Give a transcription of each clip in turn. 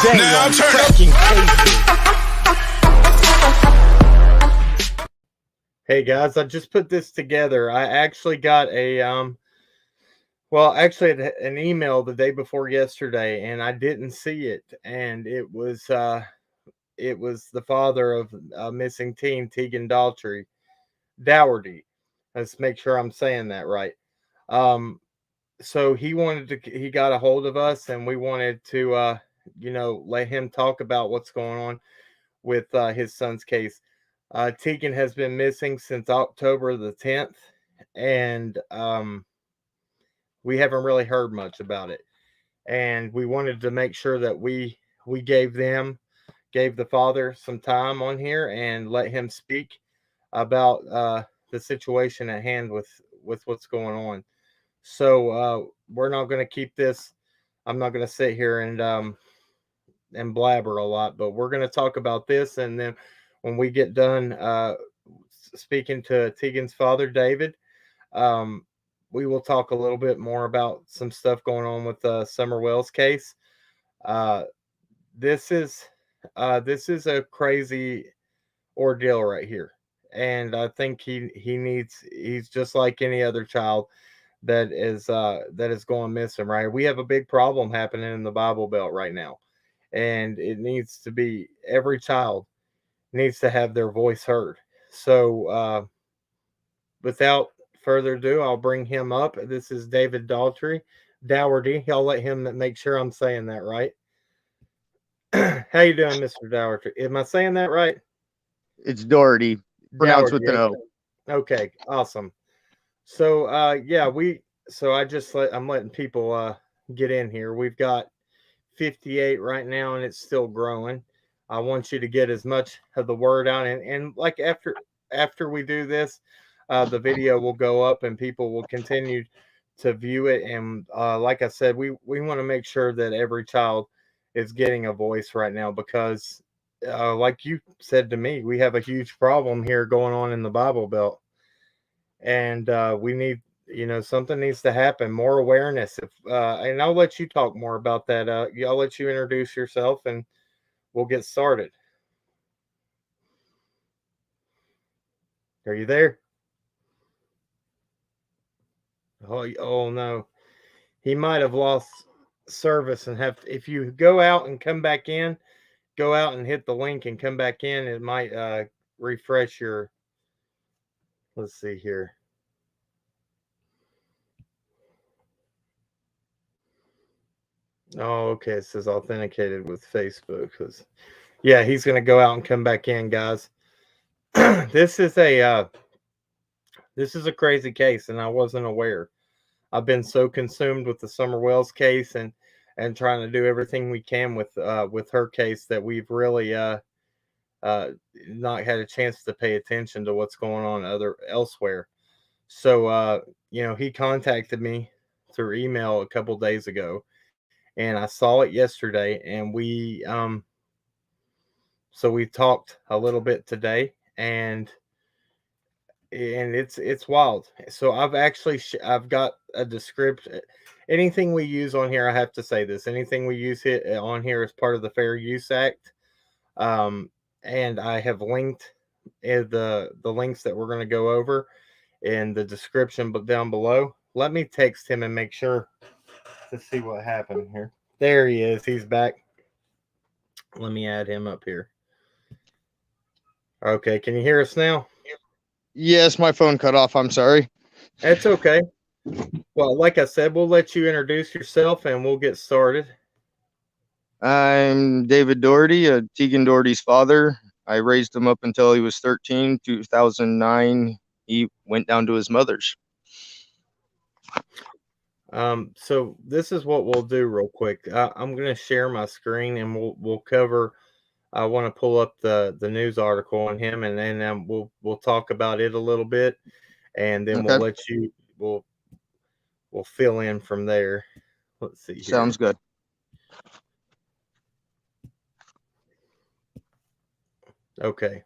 Today Now on turn up. Cracking Cases. Hey guys, I just put this together. I actually got an email the day before yesterday, and I didn't see it, and it was the father of a missing teen, Tegan Daugherty. Let's make sure I'm saying that right. So he got a hold of us, and we wanted to let him talk about what's going on with his son's case. Tegan has been missing since October the 10th, and we haven't really heard much about it. And we wanted to make sure that we gave the father some time on here and let him speak about the situation at hand with what's going on. So we're not going to keep this. I'm not going to sit here and blabber a lot, but we're going to talk about this, and then when we get done speaking to Tegan's father, David, we will talk a little bit more about some stuff going on with the Summer Wells case. This is a crazy ordeal right here, and I think he's just like any other child that is going missing. Right, we have a big problem happening in the Bible Belt right now, and it needs to be every child needs to have their voice heard. So without further ado, I'll bring him up. This is David Daugherty. I'll let him make sure I'm saying that right. How you doing, Mr. Daugherty? Am I saying that right? It's Daugherty, pronounced with an Daugherty, O. Okay, awesome. So I'm letting people get in here. We've got 58 right now, and it's still growing. I want you to get as much of the word out, and like after we do this, the video will go up and people will continue to view it. And like I said, we want to make sure that every child is getting a voice right now, because like you said to me, we have a huge problem here going on in the Bible Belt, and we need, something needs to happen, more awareness. And I'll let you talk more about that. I'll let you introduce yourself, and we'll get started. Are you there? Oh no. He might have lost service, and if you go out and come back in, go out and hit the link and come back in, it might refresh your, let's see here. Oh, okay. It says authenticated with Facebook. Yeah, he's going to go out and come back in, guys. This is a crazy case, and I wasn't aware. I've been so consumed with the Summer Wells case and trying to do everything we can with her case that we've really not had a chance to pay attention to what's going on elsewhere. So he contacted me through email a couple days ago, and I saw it yesterday, and we talked a little bit today, and it's wild. So I've got a description. Anything we use on here, I have to say this. Anything we use on here is part of the Fair Use Act, and I have linked the links that we're going to go over in the description, but down below. Let me text him and make sure to see what happened here. There he is. He's back. Let me add him up here. Okay, can you hear us now? Yes, my phone cut off. I'm sorry. That's okay. Well, like I said, we'll let you introduce yourself and we'll get started. I'm David Daugherty, Tegan Daugherty's father. I raised him up until he was 13. 2009, he went down to his mother's. So this is what we'll do real quick. I'm going to share my screen, and we'll cover. I want to pull up the news article on him, and then we'll talk about it a little bit, and then Okay. we'll fill in from there. Let's see here. Sounds good. Okay.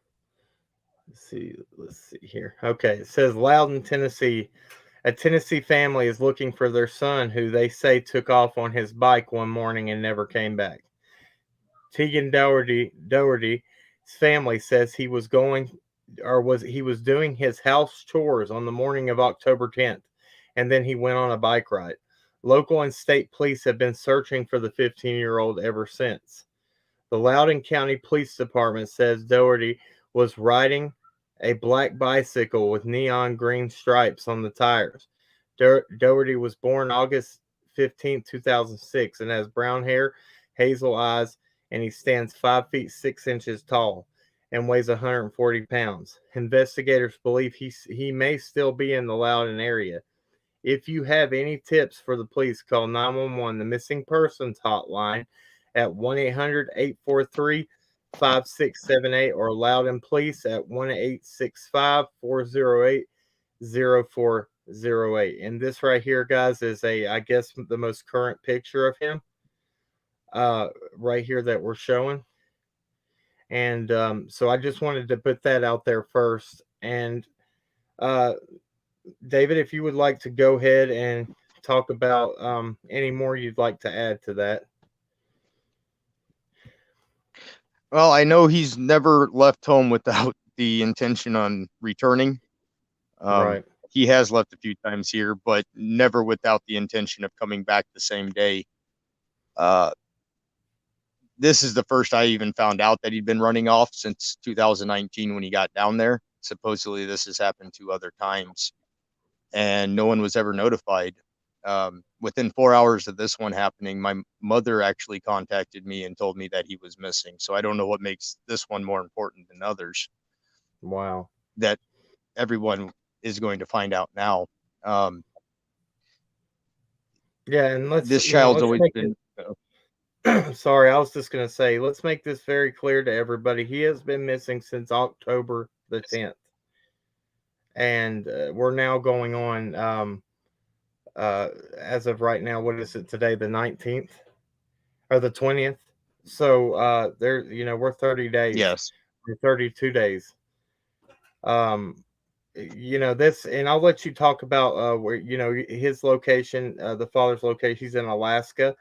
Let's see here. Okay, it says Loudon, Tennessee. A Tennessee family is looking for their son, who they say took off on his bike one morning and never came back. Tegan Dougherty's family says he was doing his house chores on the morning of October 10th, and then he went on a bike ride. Local and state police have been searching for the 15-year-old ever since. The Loudoun County Police Department says Dougherty was riding a black bicycle with neon green stripes on the tires. Dougherty was born August 15, 2006, and has brown hair, hazel eyes, and he stands 5 feet 6 inches tall and weighs 140 pounds. Investigators believe he may still be in the Loudoun area. If you have any tips for the police, call 911, the missing persons hotline, at 1-800-843-5678, or Loudoun Police at 1-865-408-0408. And this right here, guys, is I guess, the most current picture of him right here that we're showing. And so I just wanted to put that out there first. And David, if you would like to go ahead and talk about any more you'd like to add to that. Well, I know he's never left home without the intention on returning. Right. He has left a few times here, but never without the intention of coming back the same day. This is the first I even found out that he'd been running off since 2019 when he got down there. Supposedly this has happened 2 other times, and no one was ever notified. Within 4 hours of this one happening, my mother actually contacted me and told me that he was missing. So I don't know what makes this one more important than others. Wow. That everyone is going to find out now. Yeah, and this child's always been. Sorry, I was just going to say, let's make this very clear to everybody. He has been missing since October the 10th. And we're now going on, as of right now, what is it today, the 19th or the 20th? So we're 30 days. Yes. We're 32 days. This, and I'll let you talk about where, his location, the father's location. He's in Alaska.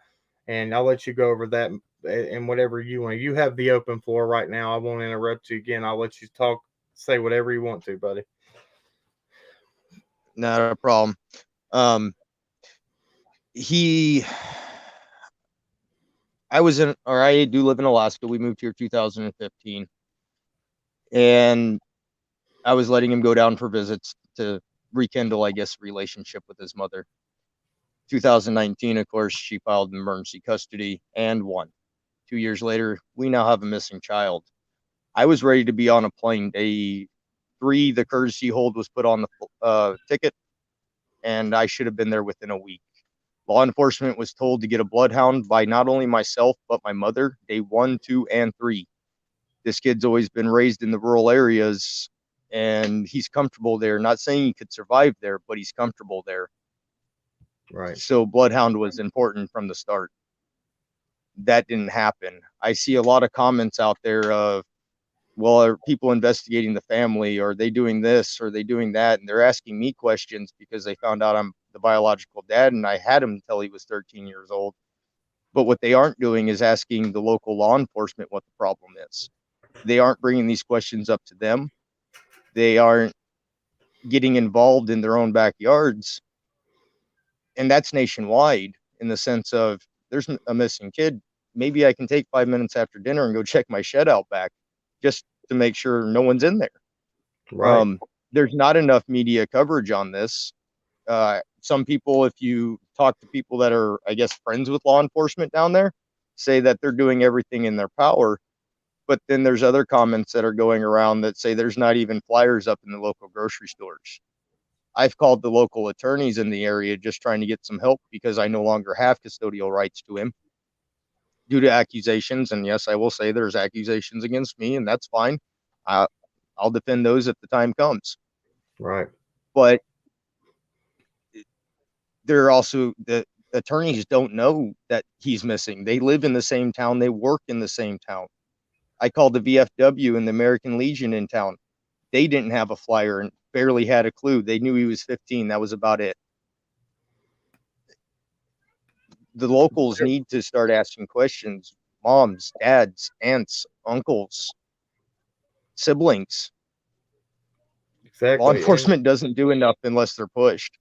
And I'll let you go over that and whatever you want. You have the open floor right now. I won't interrupt you again. I'll let you talk, say whatever you want to, buddy. Not a problem. I do live in Alaska. We moved here 2015. And I was letting him go down for visits to rekindle, I guess, relationship with his mother. 2019, of course, she filed emergency custody and won. 2 years later, we now have a missing child. I was ready to be on a plane. Day 3, the courtesy hold was put on the ticket, and I should have been there within a week. Law enforcement was told to get a bloodhound by not only myself, but my mother, day 1, 2, and 3. This kid's always been raised in the rural areas, and he's comfortable there. Not saying he could survive there, but he's comfortable there. Right. So bloodhound was important from the start. That didn't happen. I see a lot of comments out there of, well, are people investigating the family? Are they doing this? Are they doing that? And they're asking me questions because they found out I'm the biological dad, and I had him until he was 13 years old. But what they aren't doing is asking the local law enforcement what the problem is. They aren't bringing these questions up to them. They aren't getting involved in their own backyards. And that's nationwide, in the sense of, there's a missing kid. Maybe I can take 5 minutes after dinner and go check my shed out back just to make sure no one's in there. Right. There's not enough media coverage on this. Some people, if you talk to people that are, I guess, friends with law enforcement down there, say that they're doing everything in their power. But then there's other comments that are going around that say there's not even flyers up in the local grocery stores. I've called the local attorneys in the area just trying to get some help because I no longer have custodial rights to him due to accusations. And yes, I will say there's accusations against me, and that's fine. I'll defend those if the time comes. Right. But there are also, the attorneys don't know that he's missing. They live in the same town. They work in the same town. I called the VFW and the American Legion in town. They didn't have a flyer and barely had a clue. They knew he was 15. That was about it. The locals need to start asking questions. moms, dads, aunts, uncles, siblings. Exactly. Law enforcement doesn't do enough unless they're pushed.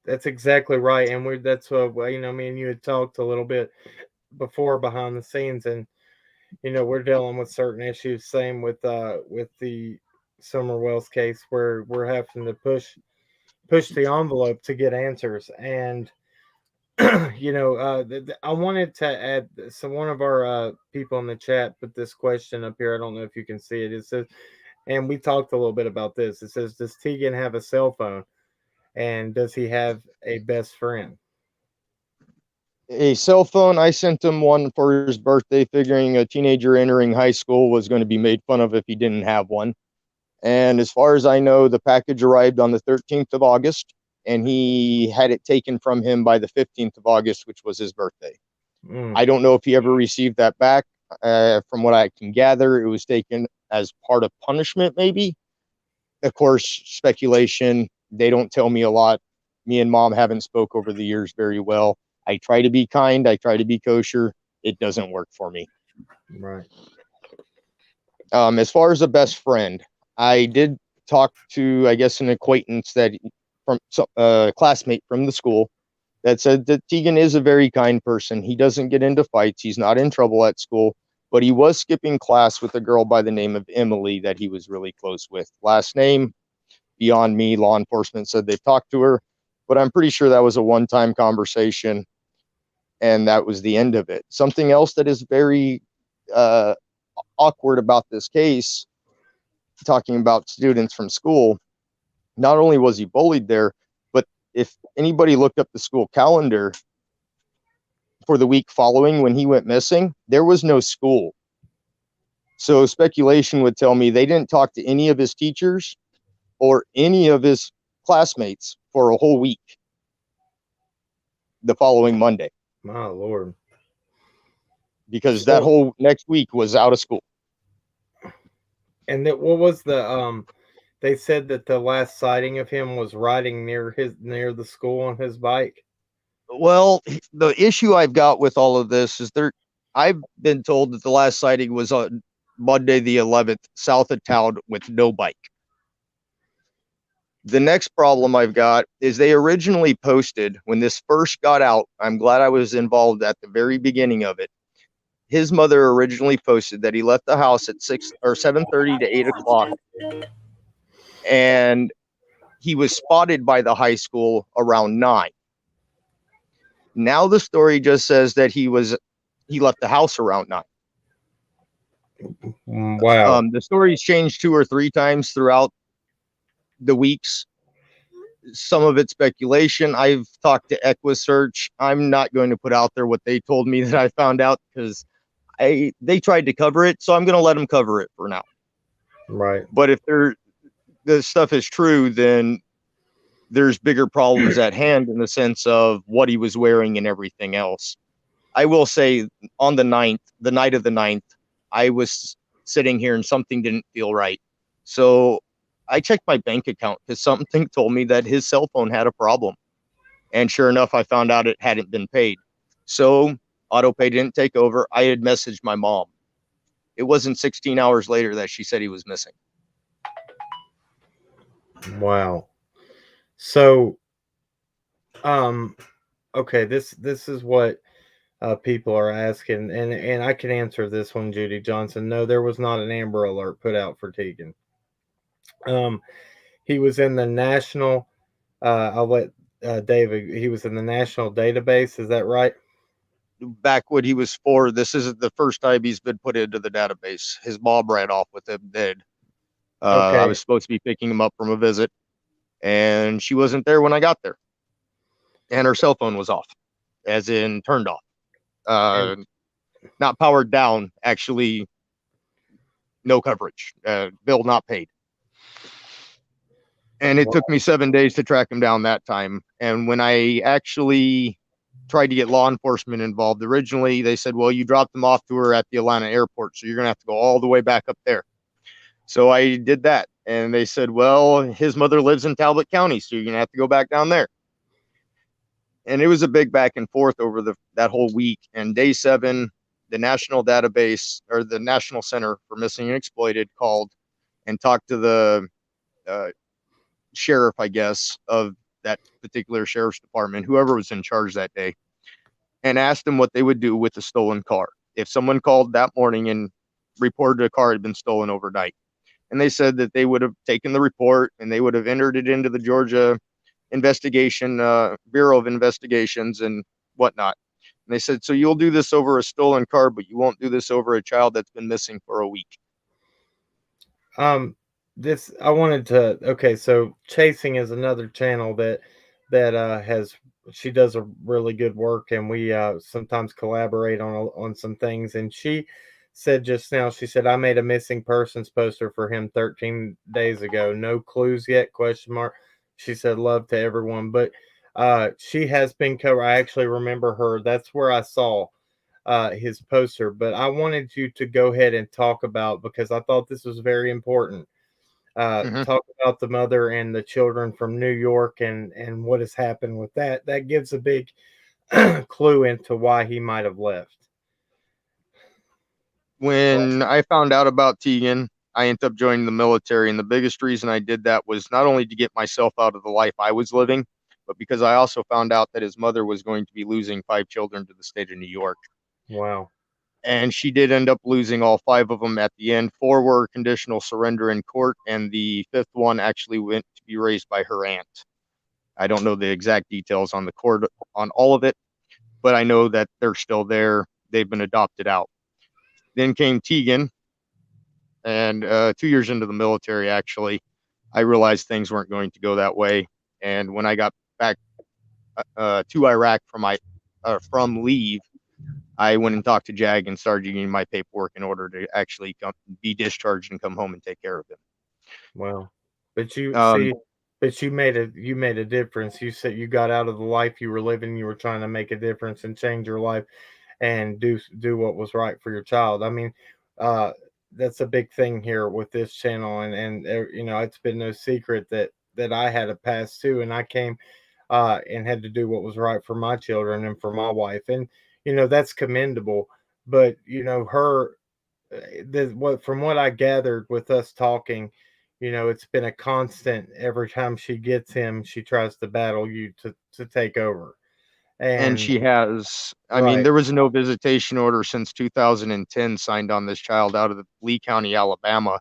That's exactly right. And that's what, me and you had talked a little bit before behind the scenes, and we're dealing with certain issues. Same with the Summer Wells case, where we're having to push the envelope to get answers. And I wanted to add, so one of our people in the chat put this question up here. I don't know if you can see it. It says, and we talked a little bit about this. It says, does Tegan have a cell phone, and does he have a best friend? A cell phone, I sent him one for his birthday, figuring a teenager entering high school was going to be made fun of if he didn't have one. And as far as I know, the package arrived on the 13th of August, and he had it taken from him by the 15th of August, which was his birthday. I don't know if he ever received that back. From what I can gather, it was taken as part of punishment, maybe. Of course, speculation. They don't tell me a lot. Me and Mom haven't spoke over the years very well. I try to be kind. I try to be kosher. It doesn't work for me. Right. As far as a best friend, I did talk to, I guess, an acquaintance that from a classmate from the school that said that Tegan is a very kind person. He doesn't get into fights. He's not in trouble at school, but he was skipping class with a girl by the name of Emily that he was really close with. Last name, beyond me. Law enforcement said they've talked to her, but I'm pretty sure that was a one-time conversation, and that was the end of it. Something else that is very awkward about this case, talking about students from school, not only was he bullied there, but if anybody looked up the school calendar for the week following when he went missing, there was no school. So speculation would tell me they didn't talk to any of his teachers or any of his classmates for a whole week the following Monday. My Lord. Because that whole next week was out of school. And that, what was the they said that the last sighting of him was riding near the school on his bike. Well, the issue I've got with all of this is I've been told that the last sighting was on Monday the 11th, south of town with no bike. The next problem I've got is they originally posted, when this first got out, I'm glad I was involved at the very beginning of it. His mother originally posted that he left the house at 6 or 7:30 to 8 o'clock, and he was spotted by the high school around 9. Now the story just says that he left the house around 9. Wow. The story's changed 2 or 3 times throughout the weeks. Some of it's speculation. I've talked to EquiSearch. I'm not going to put out there what they told me that I found out, because they tried to cover it, so I'm going to let them cover it for now. Right. But if the stuff is true, then there's bigger problems at hand in the sense of what he was wearing and everything else. I will say, on the night of the 9th, I was sitting here and something didn't feel right. So I checked my bank account because something told me that his cell phone had a problem. And sure enough, I found out it hadn't been paid. So AutoPay didn't take over. I had messaged my mom. It wasn't 16 hours later that she said he was missing. Wow. So, okay, this is what people are asking, and I can answer this one, Judy Johnson. No, there was not an Amber Alert put out for Tegan. He was in the national. I'll let David. He was in the national database. Is that right? Back when he was 4, this isn't the first time he's been put into the database. His mom ran off with him dead. Okay. I was supposed to be picking him up from a visit, and she wasn't there when I got there. And her cell phone was off, as in turned off. Not powered down, actually no coverage. Bill not paid. And it took me 7 days to track him down that time. And when I actually tried to get law enforcement involved, originally they said, well, you dropped him off to her at the Atlanta airport, so you're going to have to go all the way back up there. So I did that. And they said, well, his mother lives in Talbot County, so you're going to have to go back down there. And it was a big back and forth over the that whole week. And day 7, the national database, or the National Center for Missing and Exploited, called and talked to the sheriff, I guess, of that particular sheriff's department, whoever was in charge that day, and asked them what they would do with the stolen car if someone called that morning and reported a car had been stolen overnight. And they said that they would have taken the report and they would have entered it into the Georgia investigation, Bureau of Investigations and whatnot. And they said, so you'll do this over a stolen car, but you won't do this over a child that's been missing for a week. This I wanted to. Okay, so Chasing is another channel that has, she does a really good work, and we sometimes collaborate on some things. And she said just now, she said, I made a missing persons poster for him 13 days ago. No clues yet? Question mark. She said, love to everyone, but she has been covered. I actually remember her. That's where I saw his poster. But I wanted you to go ahead and talk about, because I thought this was very important. Talk about the mother and the children from New York, and what has happened with that. That gives a big clue into why he might have left. When I found out about Tegan, I ended up joining the military, and the biggest reason I did that was not only to get myself out of the life I was living, but because I also found out that his mother was going to be losing 5 children to the state of New York. Wow. And she did end up losing all 5 of them at the end. 4 were conditional surrender in court, and the 5th one actually went to be raised by her aunt. I don't know the exact details on the court on all of it, but I know that they're still there. They've been adopted out. Then came Tegan, and 2 years into the military, actually, I realized things weren't going to go that way. And when I got back to Iraq from leave, I went and talked to Jag and started getting my paperwork in order to actually be discharged and come home and take care of him. Wow. But you see, but you made a difference. You said you got out of the life you were living. You were trying to make a difference and change your life and do what was right for your child. I mean, that's a big thing here with this channel, and you know, it's been no secret that I had a past too, and I came and had to do what was right for my children and for my wife, and you know, that's commendable. But you know, from what I gathered with us talking, you know, it's been a constant. Every time she gets him, she tries to battle you to take over. And And she has, I mean, right. there was a no visitation order since 2010 signed on this child out of the Lee County, Alabama.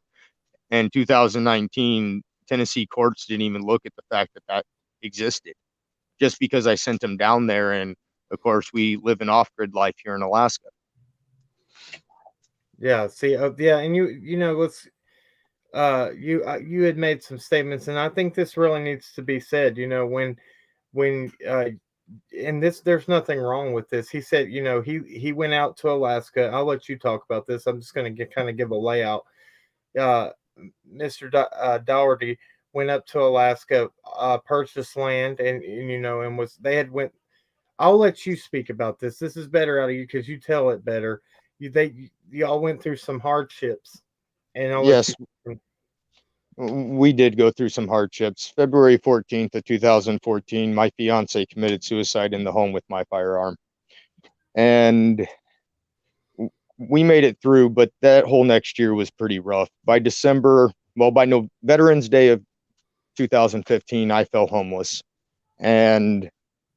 And 2019, Tennessee courts didn't even look at the fact that that existed, just because I sent him down there. And of course, we live an off-grid life here in Alaska. Yeah. See. Yeah. And you know, let's. You had made some statements, and I think this really needs to be said. You know, when and this, there's nothing wrong with this. He said, you know, he went out to Alaska. I'll let you talk about this. I'm just going to kind of give a layout. Uh, Mr. Daugherty went up to Alaska, purchased land, and you know, and was they had went. I'll let you speak about this. This is better out of you because you tell it better. Y'all went through some hardships, and I'll let Yes, you. we did go through some hardships. February 14th of 2014, my fiance committed suicide in the home with my firearm. And we made it through, but that whole next year was pretty rough. By Veterans Day of 2015, I fell homeless. And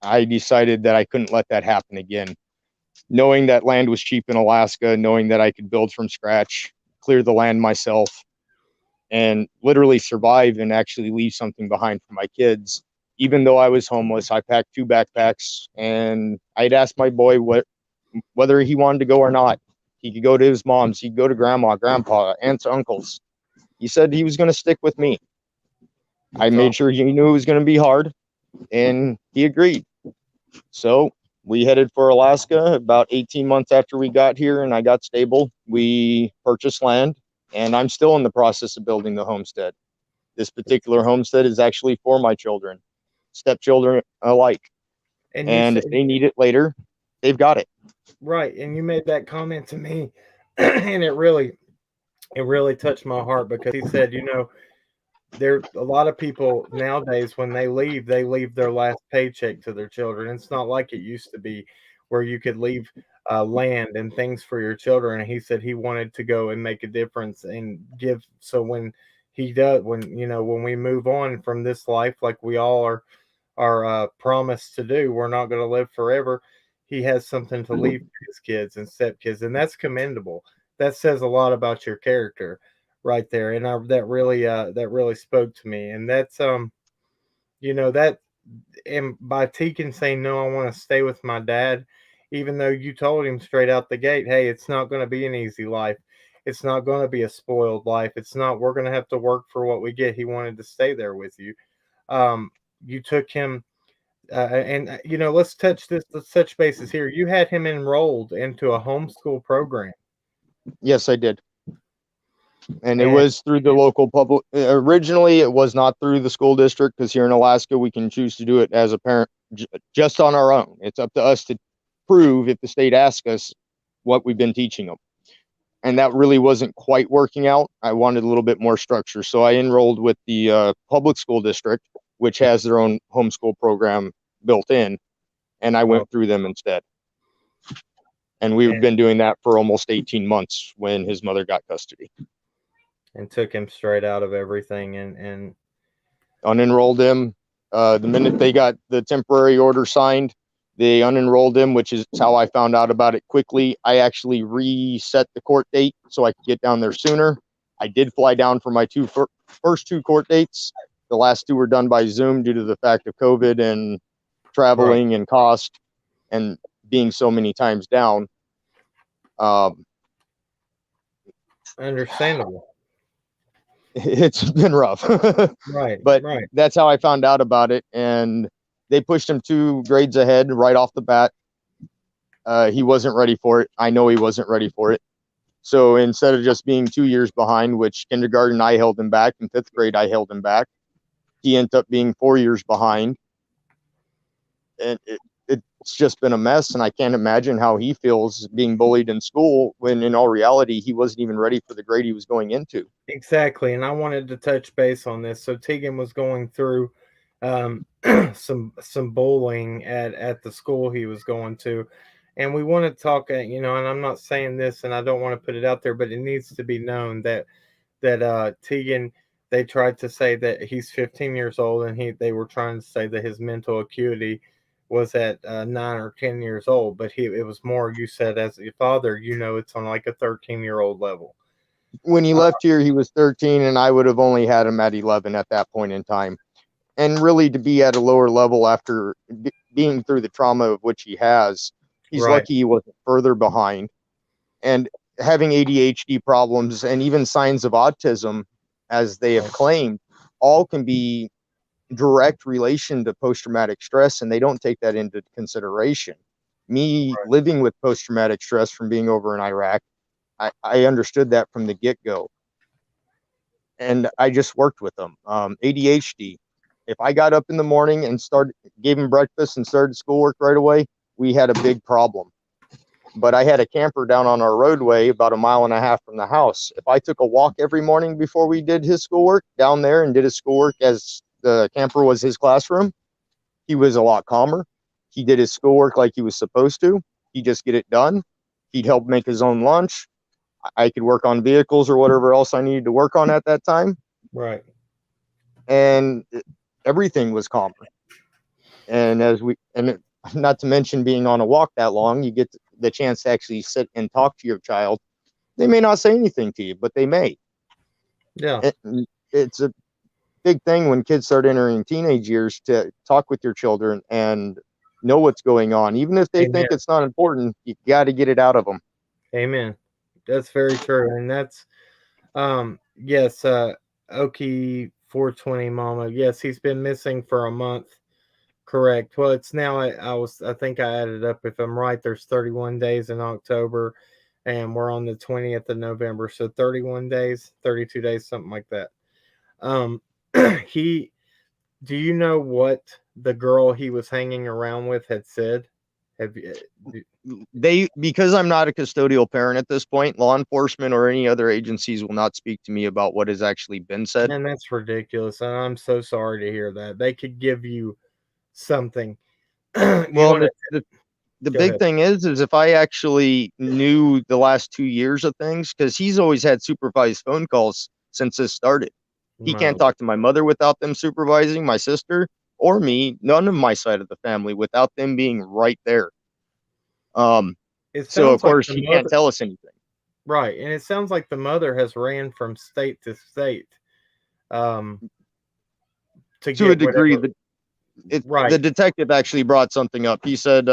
I decided that I couldn't let that happen again. Knowing that land was cheap in Alaska, knowing that I could build from scratch, clear the land myself, and literally survive and actually leave something behind for my kids. Even though I was homeless, I packed 2 backpacks, and I'd asked my boy whether he wanted to go or not. He could go to his mom's, he'd go to grandma, grandpa, aunts, uncles. He said he was going to stick with me. I made sure he knew it was going to be hard, and he agreed. So we headed for Alaska about 18 months after we got here and I got stable. We purchased land, and I'm still in the process of building the homestead. This particular homestead is actually for my children, stepchildren alike. And if they need it later, they've got it. Right. And you made that comment to me, and it really touched my heart, because he said, you know, there a lot of people nowadays, when they leave their last paycheck to their children. It's not like it used to be where you could leave land and things for your children. And he said he wanted to go and make a difference and give. So when he does, when we move on from this life, like we all are promised to do, we're not going to live forever. He has something to leave to his kids and stepkids, and that's commendable. That says a lot about your character, right there. And that really spoke to me. And that's that, and by Tegan saying no, I want to stay with my dad, even though you told him straight out the gate, hey, it's not going to be an easy life. It's not going to be a spoiled life. It's not. We're going to have to work for what we get. He wanted to stay there with you. You took him, and let's touch this. Let's touch bases here. You had him enrolled into a homeschool program. Yes, I did. And it was through the local public. Originally, it was not through the school district, because here in Alaska, we can choose to do it as a parent just on our own. It's up to us to prove, if the state asks us, what we've been teaching them. And that really wasn't quite working out. I wanted a little bit more structure. So I enrolled with the public school district, which has their own homeschool program built in. And I went through them instead. And we've been doing that for almost 18 months when his mother got custody. And took him straight out of everything and unenrolled him. The minute they got the temporary order signed, they unenrolled him, which is how I found out about it quickly. I actually reset the court date so I could get down there sooner. I did fly down for my first two court dates. The last two were done by Zoom due to the fact of COVID and traveling and cost and being so many times down. Understandable. It's been rough. But that's how I found out about it. And they pushed him 2 grades ahead right off the bat. He wasn't ready for it. I know he wasn't ready for it. So instead of just being 2 years behind, which kindergarten I held him back, and 5th grade I held him back, he ended up being 4 years behind. And it's just been a mess. And I can't imagine how he feels being bullied in school when in all reality, he wasn't even ready for the grade he was going into. Exactly. And I wanted to touch base on this. So Tegan was going through some bullying at the school he was going to. And we want to talk, and I'm not saying this and I don't want to put it out there, but it needs to be known that Tegan, they tried to say that he's 15 years old, and they were trying to say that his mental acuity was at 9 or 10 years old, but it was more, you said, as a father, it's on like a 13-year-old level. When he left here, he was 13, and I would have only had him at 11 at that point in time. And really, to be at a lower level after being through the trauma of which he has, he's lucky he wasn't further behind. And having ADHD problems and even signs of autism, as they have claimed, all can be direct relation to post-traumatic stress, and they don't take that into consideration. Me living with post-traumatic stress from being over in Iraq, I understood that from the get-go. And I just worked with them. ADHD. If I got up in the morning and gave him breakfast and started schoolwork right away, we had a big problem. But I had a camper down on our roadway about 1.5 miles from the house. If I took a walk every morning before we did his schoolwork down there and did his schoolwork as the camper was his classroom, he was a lot calmer. He did his schoolwork like he was supposed to. He'd just get it done. He'd help make his own lunch. I could work on vehicles or whatever else I needed to work on at that time. Right. And everything was calmer. And not to mention being on a walk that long, you get the chance to actually sit and talk to your child. They may not say anything to you, but they may. Yeah. It's a big thing when kids start entering teenage years to talk with your children and know what's going on. Even if they think it's not important, you got to get it out of them. Amen. That's very true. And that's, yes, Oki 420 Mama. Yes, he's been missing for a month. Correct. Well, it's now, I think I added up, if I'm right, there's 31 days in October, and we're on the 20th of November. So 31 days, 32 days, something like that. Do you know what the girl he was hanging around with had said? Because I'm not a custodial parent at this point, law enforcement or any other agencies will not speak to me about what has actually been said. And that's ridiculous. And I'm so sorry to hear that. They could give you something. Well, the the Go big ahead. thing is if I actually knew the last 2 years of things, because he's always had supervised phone calls since this started. He My can't Lord. talk to my mother without them supervising, my sister or me, none of my side of the family without them being right there. It So of sounds like course the he can't mother, tell us anything. right, and it sounds like the mother has ran from state to state, um, to To a get degree, whatever. the Right, detective actually brought something up. He said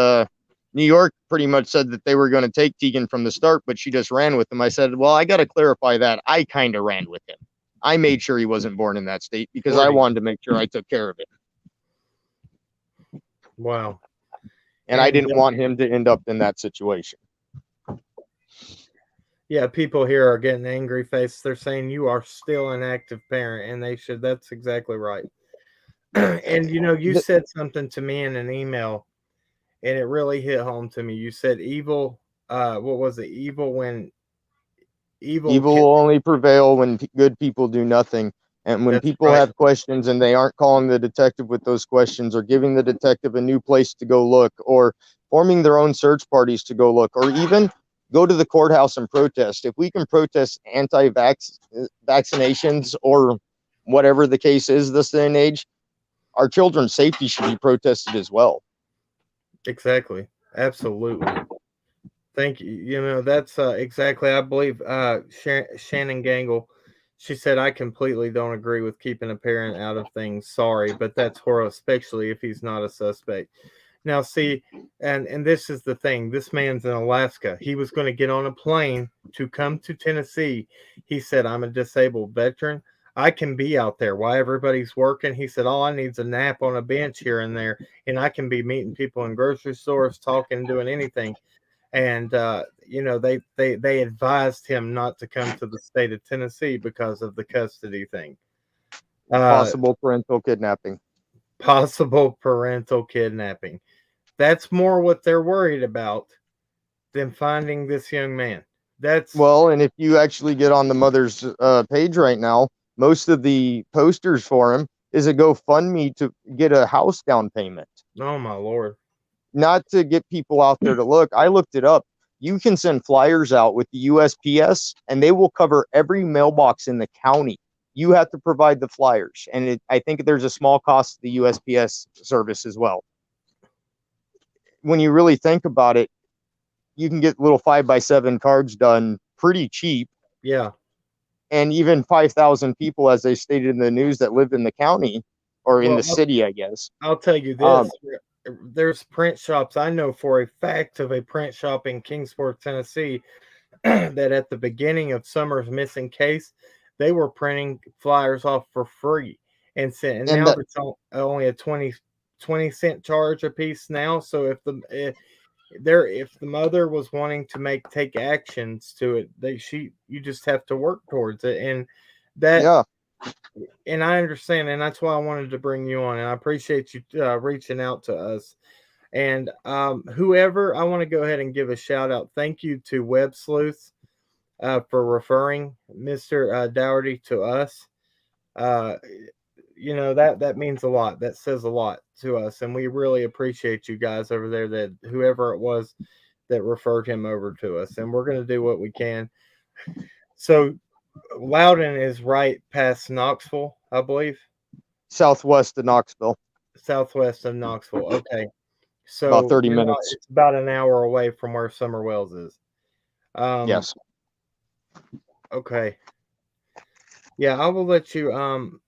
New York pretty much said that they were going to take Tegan from the start, but she just ran with him. I said, well, I got to clarify that. I kind of ran with him. I made sure he wasn't born in that state because I Gordy. wanted to make sure I took care of it. Wow. And I And didn't want him to end up in that situation. yeah, people here are getting angry faces. They're saying you are still an active parent, and they should. That's exactly right. And you The, said something to me in an email, and it really hit home to me. You said evil. What was it? Evil when evil evil can. will only prevail when good people do nothing. And when That's people right. have questions and they aren't calling the detective with those questions or giving the detective a new place to go look or forming their own search parties to go look or even go to the courthouse and protest. If we can protest vaccinations or whatever the case is this day and age, our children's safety should be protested as well. Exactly. Absolutely. Thank you. That's exactly. I believe Shannon Gangle. She said, "I completely don't agree with keeping a parent out of things. Sorry, but that's horrible, especially if he's not a suspect." Now, see, and this is the thing. This man's in Alaska. He was going to get on a plane to come to Tennessee. He said, "I'm a disabled veteran. I can be out there while everybody's working." He said, "All I need is a nap on a bench here and there, and I can be meeting people in grocery stores, talking, doing anything." And they advised him not to come to the state of Tennessee because of the custody thing. Uh, Possible parental kidnapping. Possible parental kidnapping. That's more what they're worried about than finding this young man. That's Well, and if you actually get on the mother's page right now, most of the posters for him is a GoFundMe to get a house down payment, oh my lord. not to get people out there to look. I looked it up. You can send flyers out with the USPS, and they will cover every mailbox in the county. You have to provide the flyers, and I think there's a small cost to the USPS service as well. When you really think about it, you can get little 5x7 cards done pretty cheap. Yeah. And even 5,000 people, as they stated in the news, that live in the county or in Well, the city, I guess. I'll tell you Um, this. There's print shops. I know for a fact of a print shop in Kingsport, Tennessee, that at the beginning of Summer's missing case, they were printing flyers off for free, and and now that, it's only a 20 cent charge a piece now. So if the mother was wanting to take actions to it, you just have to work towards it, and that yeah, and I understand, and that's why I wanted to bring you on, and I appreciate you reaching out to us. And whoever, I want to go ahead and give a shout out. Thank you to Web Sleuth for referring Mr. Dougherty to us. Uh, that means a lot. That says a lot to us, and we really appreciate you guys over there. That whoever it was that referred him over to us, and we're going to do what we can. So Loudon is right past Knoxville, I believe, southwest of Knoxville, southwest of Knoxville. Okay, about so 30 minutes. it's about an hour away from where Summer Wells is. Yes. Okay. Yeah, I will let you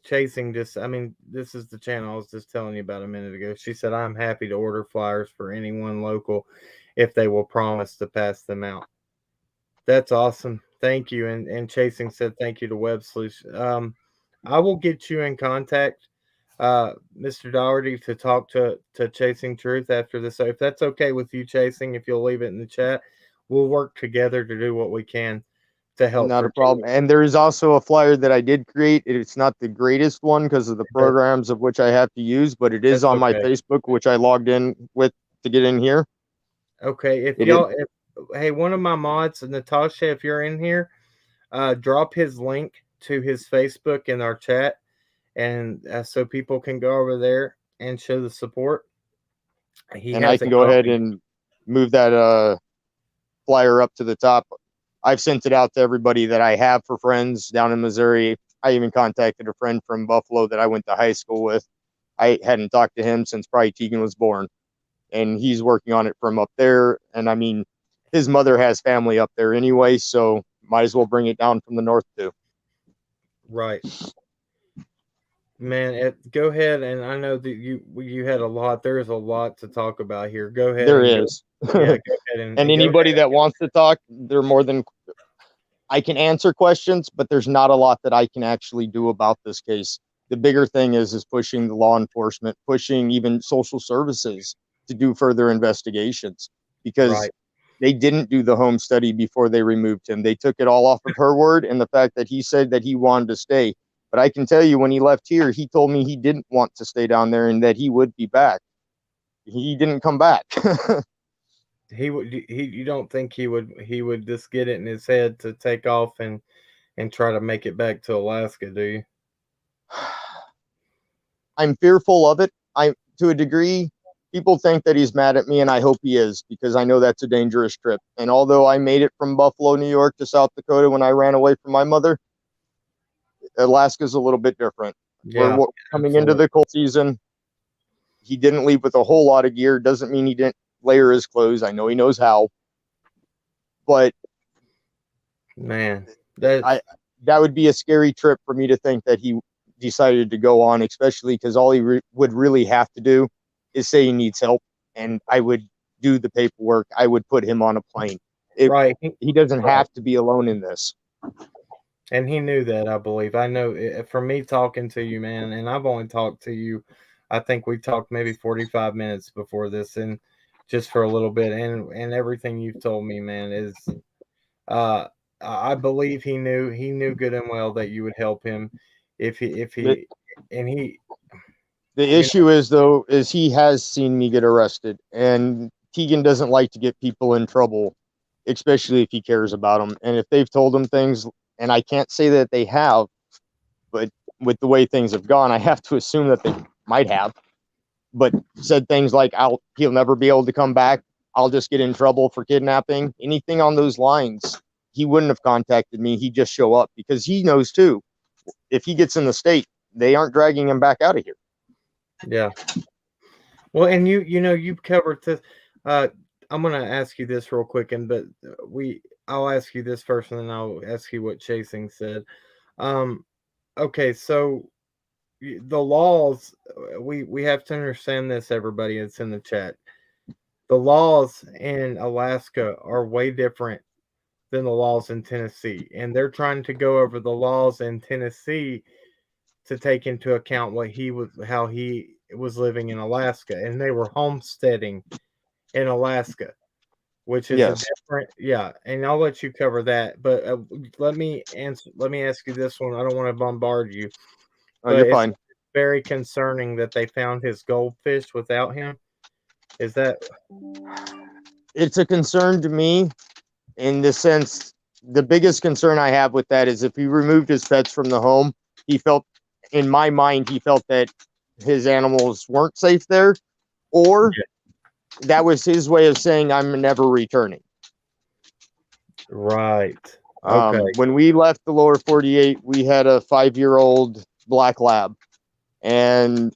chasing just I mean, this is the channel I was just telling you about a minute ago. She said I'm happy to order flyers for anyone local if they will promise to pass them out. That's awesome. Thank you. And Chasing said thank you to Web Solution. I will get you in contact, Mr. Dougherty, to talk to Chasing Truth after this. So if that's okay with you, Chasing, if you'll leave it in the chat, we'll work together to do what we can to help Not a protect. problem. And there is also a flyer that I did create. It's not the greatest one because of the programs of which I have to use, but it is That's on my okay. Facebook, which I logged in with to get in here. Okay. It is. Hey, one of my mods, Natasha, if you're in here, drop his link to his Facebook in our chat, and so people can go over there and show the support. He And I has a can go ahead copy. and move that flyer up to the top. I've sent it out to everybody that I have for friends down in Missouri. I even contacted a friend from Buffalo that I went to high school with. I hadn't talked to him since probably Tegan was born, and he's working on it from up there. And I mean, his mother has family up there anyway, so might as well bring it down from the north too. Right. Man, go ahead, and I know that you had a lot. There is a lot to talk about here. Go ahead There and go. is. Yeah, go ahead And and go anybody ahead. that wants to talk, they're more than I can answer questions, but there's not a lot that I can actually do about this case. The bigger thing is pushing the law enforcement, pushing even social services to do further investigations, because Right. they didn't do the home study before they removed him. They took it all off of her word and the fact that he said that he wanted to stay. But I can tell you, when he left here, he told me he didn't want to stay down there and that he would be back. He didn't come back. He would. You don't think he would just get it in his head to take off and try to make it back to Alaska, do you? I'm fearful of it. To a degree, people think that he's mad at me, and I hope he is, because I know that's a dangerous trip. And although I made it from Buffalo, New York to South Dakota when I ran away from my mother, Alaska's a little bit different. Yeah, We're coming into absolutely. the cold season. He didn't leave with a whole lot of gear. Doesn't mean he didn't layer his clothes. I know he knows how, but Man, that's I that would be a scary trip for me to think that he decided to go on, especially because all he would really have to do is say he needs help, and I would do the paperwork. I would put him on a plane. right. He doesn't Right. have to be alone in this. And he knew that, I believe. I know from me talking to you, man, and I've only talked to you, I think we talked maybe 45 minutes before this, and just for a little bit. And everything you've told me, man, is uh I believe he knew good and well that you would help him if The, he and he the you know issue is, though, is he has seen me get arrested, and Tegan doesn't like to get people in trouble, especially if he cares about them. And if they've told him things, and I can't say that they have, but with the way things have gone, I have to assume that they might have. But said things like, he'll never be able to come back. I'll just get in trouble for kidnapping. Anything on those lines, he wouldn't have contacted me. He'd just show up, because he knows too, if he gets in the state, they aren't dragging him back out of here. yeah. Well, and you've covered this. Uh, I'm gonna ask you this real quick, I'll ask you this first, and then I'll ask you what Chasing said. Um, okay, so the laws, we have to understand this. Everybody that's in the chat, the laws in Alaska are way different than the laws in Tennessee, and they're trying to go over the laws in Tennessee to take into account how he was living in Alaska, and they were homesteading in Alaska, which is a Yes. different, yeah. And I'll let you cover that, but let me ask you this one. I don't want to bombard you, Oh, but you're it's fine. very concerning that they found his goldfish without him. Is that It's a concern to me, in the sense, the biggest concern I have with that is if he removed his pets from the home, he felt, in my mind, he felt that his animals weren't safe there, or that was his way of saying, I'm never returning. right? Okay, When we left the lower 48, we had a 5-year-old black lab, and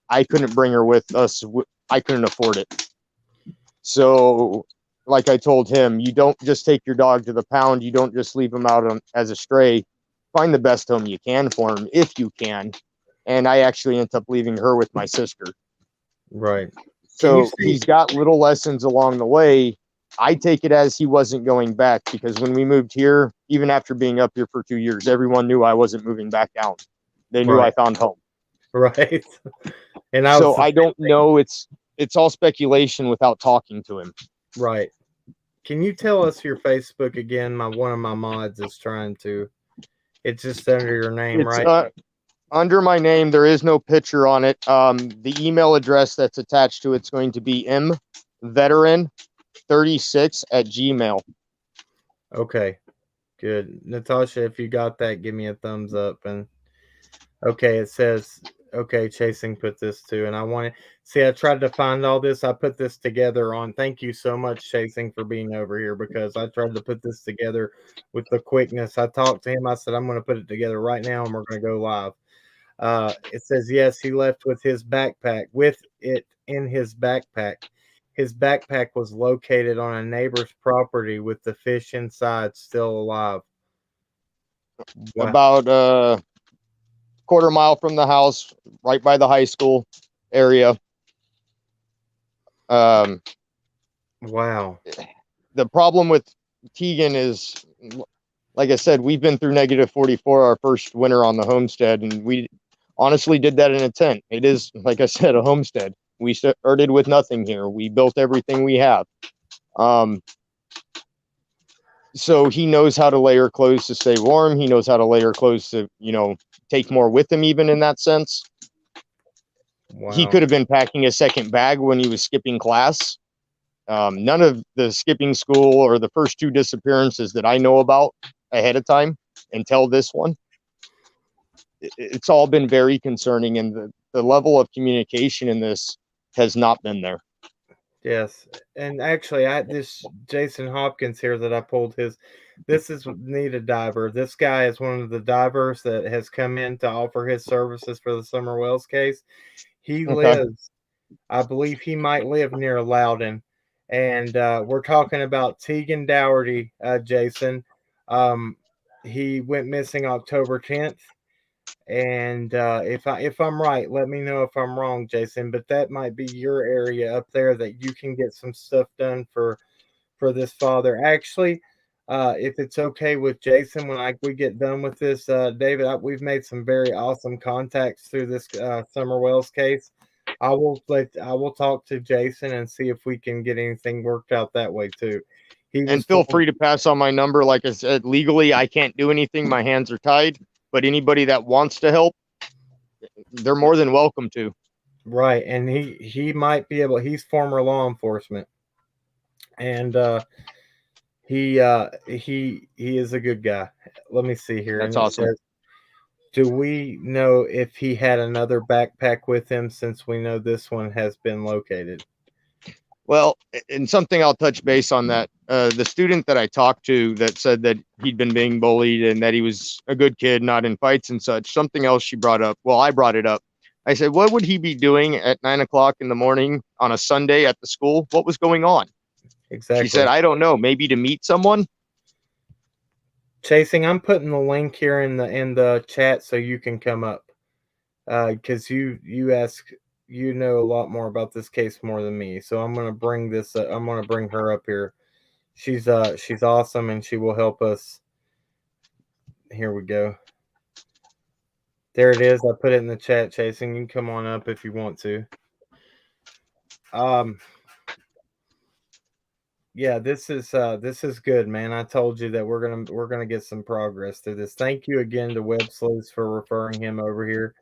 I couldn't bring her with us. I couldn't afford it. So, like I told him, you don't just take your dog to the pound. You don't just leave him out as a stray. Find the best home you can for him, if you can. And I actually ended up leaving her with my sister. right. Can you So see? he's got little lessons along the way. I take it as he wasn't going back, because when we moved here, even after being up here for 2 years, everyone knew I wasn't moving back down. They knew I Right, found home. right. And I was So the I don't same thing. know. It's all speculation without talking to him. Right. Can you tell us your Facebook again? One of my mods is trying to. It's just under your name, It's right? under my name. There is no picture on it. The email address that's attached to it's going to be mveteran36@gmail. Okay, good. Natasha, if you got that, give me a thumbs up. And okay, it says Okay, Chasing put this too, and I wanted see. I tried to find all this. I put this together on. Thank you so much, Chasing, for being over here because I tried to put this together with the quickness. I talked to him. I said I'm going to put it together right now, and we're going to go live. It says yes, he left with his backpack. With it in his backpack. His backpack was located on a neighbor's property with the fish inside still alive. Wow. About quarter mile from the house, right by the high school area. Wow. The problem with Tegan is, like I said, we've been through -44 our first winter on the homestead, and we honestly did that in a tent. It is, like I said, a homestead. We started with nothing here. We built everything we have. So he knows how to layer clothes to stay warm. He knows how to layer clothes to, take more with him, even in that sense. Wow. He could have been packing a second bag when he was skipping class. None of the skipping school or the first 2 disappearances that I know about ahead of time until this one, it's all been very concerning, and the level of communication in this has not been there. Yes, and actually, this Jason Hopkins here that I pulled his. This is Need a Diver. This guy is one of the divers that has come in to offer his services for the Summer Wells case. He lives, I believe, he might live near Loudon, and we're talking about Tegan Daugherty, Jason. He went missing October 10th. And if I'm right, let me know if I'm wrong, Jason. But that might be your area up there that you can get some stuff done for this father. Actually, if it's okay with Jason, when we get done with this, David, we've made some very awesome contacts through this Summer Wells case. I will talk to Jason and see if we can get anything worked out that way too. And feel free to pass on my number. Like I said, legally, I can't do anything. My hands are tied. But anybody that wants to help, they're more than welcome to. Right, and he might be able. He's former law enforcement, and he is a good guy. Let me see here. That's and awesome. Says, do we know if he had another backpack with him since we know this one has been located? Well, and something I'll touch base on that. The student that I talked to that said that he'd been being bullied and that he was a good kid, not in fights and such. Something else she brought up. Well, I brought it up. I said, what would he be doing at 9 o'clock in the morning on a Sunday at the school? What was going on? Exactly. She said, I don't know. Maybe to meet someone. Chasing, I'm putting the link here in the chat so you can come up. Because you know a lot more about this case more than me. So I'm gonna bring this. I'm gonna bring her up here. She's awesome and she will help us. Here we go. There it is. I put it in the chat, Chasing. You can come on up if you want to. Yeah, this is good, man. I told you that we're gonna get some progress through this. Thank you again to Web Sleuths for referring him over here.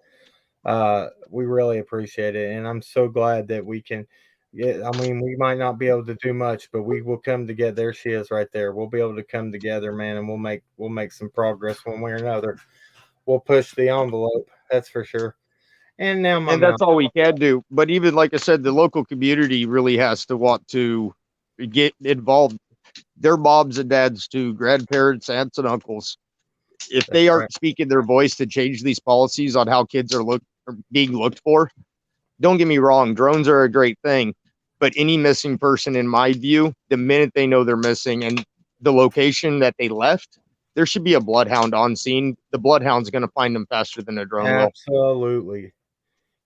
We really appreciate it, and I'm so glad that we can. Yeah, I mean, we might not be able to do much, but we will come together. There she is, right there. We'll be able to come together, man, and we'll make some progress one way or another. We'll push the envelope, that's for sure. And now that's all we can do. But even like I said, the local community really has to want to get involved. They're moms and dads to grandparents, aunts and uncles. If they aren't speaking their voice to change these policies on how kids are being looked for, don't get me wrong, drones are a great thing. But any missing person, in my view, the minute they know they're missing and the location that they left, there should be a bloodhound on scene. The bloodhound's going to find them faster than a drone will. Absolutely.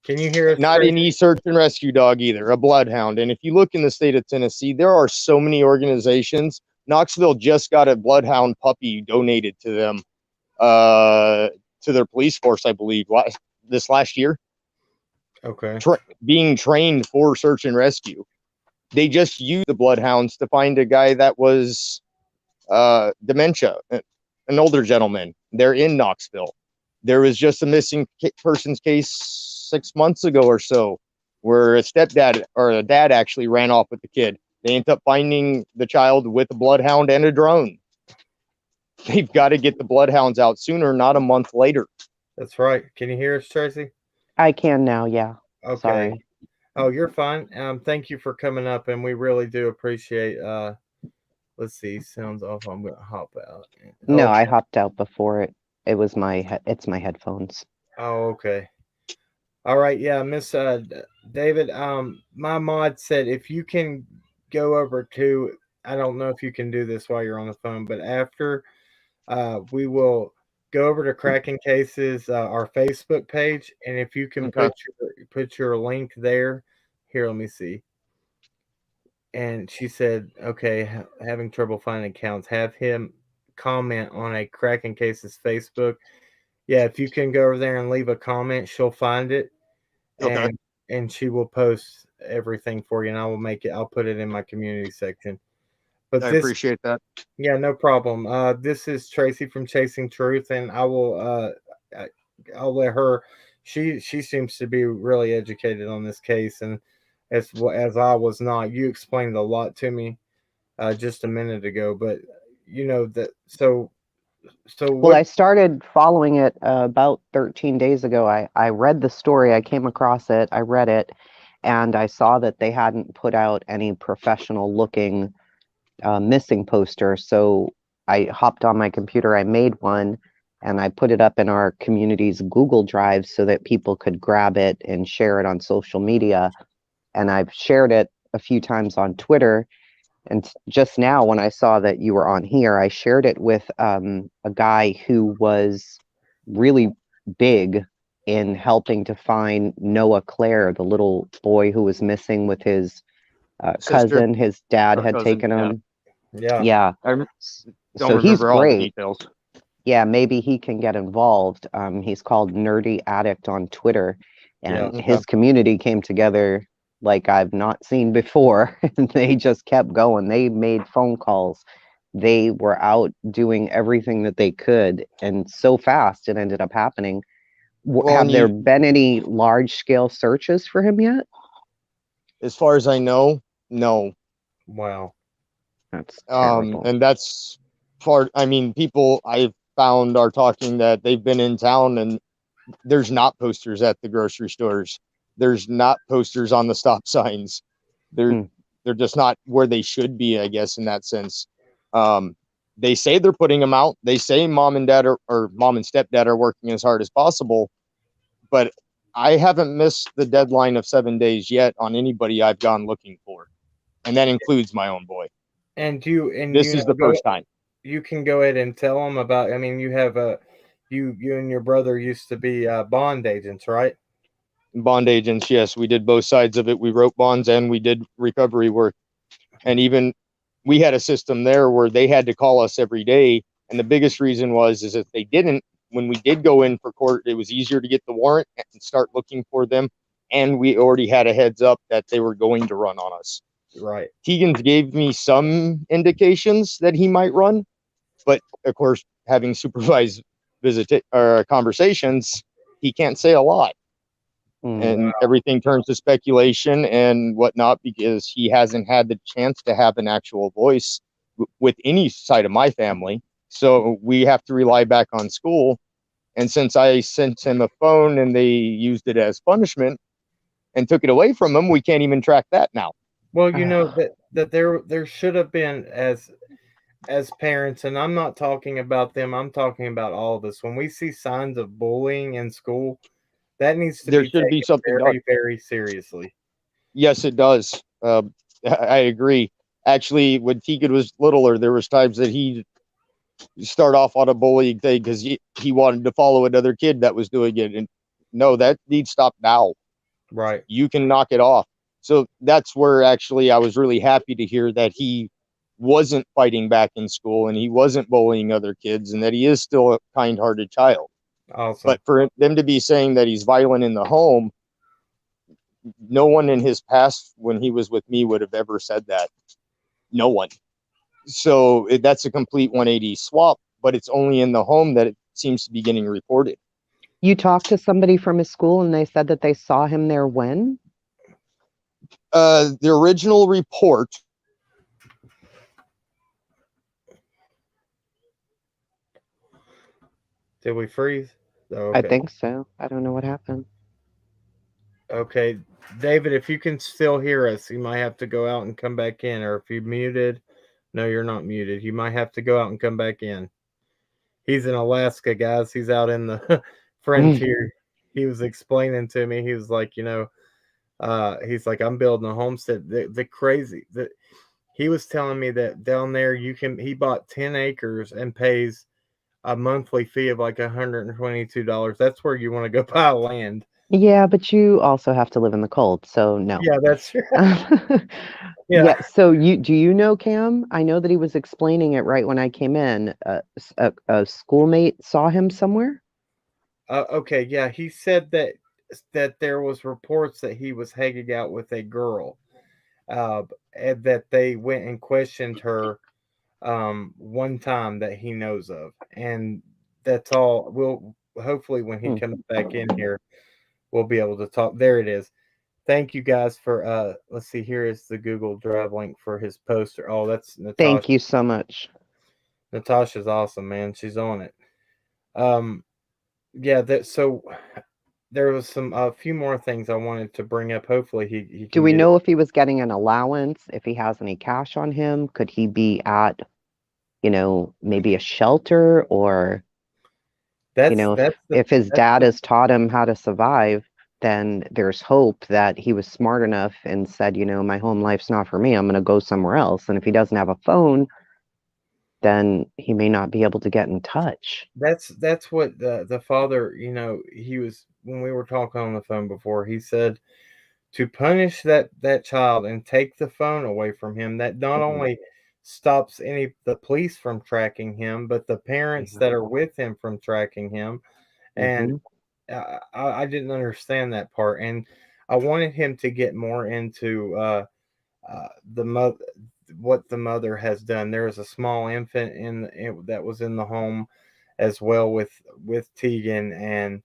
Can you hear us? Not any search and rescue dog either, a bloodhound. And if you look in the state of Tennessee, there are so many organizations. Knoxville just got a bloodhound puppy donated to them, to their police force, I believe, this last year. Okay. Being trained for search and rescue. They just used the bloodhounds to find a guy that was dementia, an older gentleman. They're in Knoxville. There was just a missing person's case 6 months ago or so, where a stepdad or a dad actually ran off with the kid. They end up finding the child with a bloodhound and a drone. They've got to get the bloodhounds out sooner, not a month later. That's right. Can you hear us, Tracy? I can now, yeah. Okay. Sorry. Oh, you're fine. Thank you for coming up, and we really do appreciate. Let's see, sounds off. I'm gonna hop out. No, I hopped out before it. It was it's my headphones. Oh, okay. All right, yeah, Miss David. My mod said if you can go over to. I don't know if you can do this while you're on the phone, but after we will go over to Cracking Cases, our Facebook page, and if you can Okay. put your link there. Here, let me see. And she said, "Okay, having trouble finding accounts. Have him comment on a Cracking Cases Facebook. Yeah, if you can go over there and leave a comment, she'll find it, Okay. and she will post everything for you, and I will make it. I'll put it in my community section. But I this, appreciate that. yeah, no problem. This is Tracy from Chasing Truth, and I will. I- I'll let her. She seems to be really educated on this case, and as I was not. You explained a lot to me just a minute ago, but you know that. So Well, what? I started following it about 13 days ago. I read the story, I came across it, I read it, and I saw that they hadn't put out any professional looking missing poster. So I hopped on my computer, I made one, and I put it up in our community's Google Drive so that people could grab it and share it on social media. And I've shared it a few times on Twitter. And just now, when I saw that you were on here, I shared it with a guy who was really big in helping to find Noah Claire, the little boy who was missing with his Sister cousin. His dad or had cousin. taken Yeah. him. Yeah, Yeah. I don't So he's remember all the great. details. Yeah, maybe he can get involved. He's called Nerdy Addict on Twitter, yeah. and Okay. his community came together like I've not seen before. And they just kept going. They made phone calls. They were out doing everything that they could, and so fast it ended up happening. Well, Have and there you, been any large scale searches for him yet? as far as I know, no. Wow. That's terrible. And that's far. I mean, people I've found are talking that they've been in town and there's not posters at the grocery stores. There's not posters on the stop signs. They're Hmm. they're just not where they should be, I guess, in that sense. Um, they say they're putting them out. They say mom and dad or mom and stepdad are working as hard as possible, but I haven't missed the deadline of 7 days yet on anybody I've gone looking for, and that includes my own boy. And This is the go. first time. You can go ahead and tell them about. I mean, you have a you and your brother used to be bond agents, right? Bond agents, yes, we did both sides of it. We wrote bonds and we did recovery work. And even we had a system there where they had to call us every day. And the biggest reason is if they didn't, when we did go in for court, it was easier to get the warrant and start looking for them. And we already had a heads up that they were going to run on us. Right. Tegan gave me some indications that he might run, but of course, having supervised conversations, he can't say a lot. Hmm. And everything turns to speculation and whatnot because he hasn't had the chance to have an actual voice with any side of my family. So we have to rely back on school. And since I sent him a phone and they used it as punishment and took it away from him, we can't even track that now. Well, you know that there should have been as parents, and I'm not talking about them. I'm talking about all of us. When we see signs of bullying in school, that needs to There be should be taken something done. very, very seriously. Yes, it does. I agree. Actually, when Tegan was littler, there was times that he start off on a bullying thing because he wanted to follow another kid that was doing it. And no, that needs stopped now. Right. You can knock it off. So that's where actually I was really happy to hear that he wasn't fighting back in school and he wasn't bullying other kids and that he is still a kind-hearted child. Awesome. But for them to be saying that he's violent in the home, no one in his past when he was with me would have ever said that. No one. So that's a complete 180 swap, but it's only in the home that it seems to be getting reported. You talked to somebody from his school and they said that they saw him there when? The original report. Did we freeze? Oh, I okay. think so. I don't know what happened. Okay, David, if you can still hear us, you might have to go out and come back in. Or if you're muted, no, you're not muted. You might have to go out and come back in. He's in Alaska, guys. He's out in the frontier. He was explaining to me. He was like, he's like, I'm building a homestead. He was telling me that down there he bought 10 acres and pays a monthly fee of like $122. That's where you want to go buy land. Yeah, but you also have to live in the cold, so no. Yeah, that's true. Yeah, so do you know Cam? I know that he was explaining it right when I came in. A schoolmate saw him somewhere. Okay, yeah, he said that there was reports that he was hanging out with a girl, and that they went and questioned her one time that he knows of, and that's all. We'll hopefully when he comes back in here, we'll be able to talk. There it is. Thank you guys for let's see, here is the Google Drive link for his poster. Oh, that's Natasha. Thank you so much. Natasha's awesome, man. She's on it. Yeah, so there was a few more things I wanted to bring up. Hopefully he can Do we get know if he was getting an allowance, if he has any cash on him? Could he be at, maybe a shelter, or if his dad has taught him how to survive, then there's hope that he was smart enough and said, my home life's not for me. I'm going to go somewhere else. And if he doesn't have a phone, then he may not be able to get in touch. That's what the father, he was, when we were talking on the phone before, he said to punish that child and take the phone away from him, that not only stops the police from tracking him, but the parents that are with him from tracking him. And I didn't understand that part, and I wanted him to get more into the mother, what the mother has done. There was a small infant that was in the home as well with Tegan, and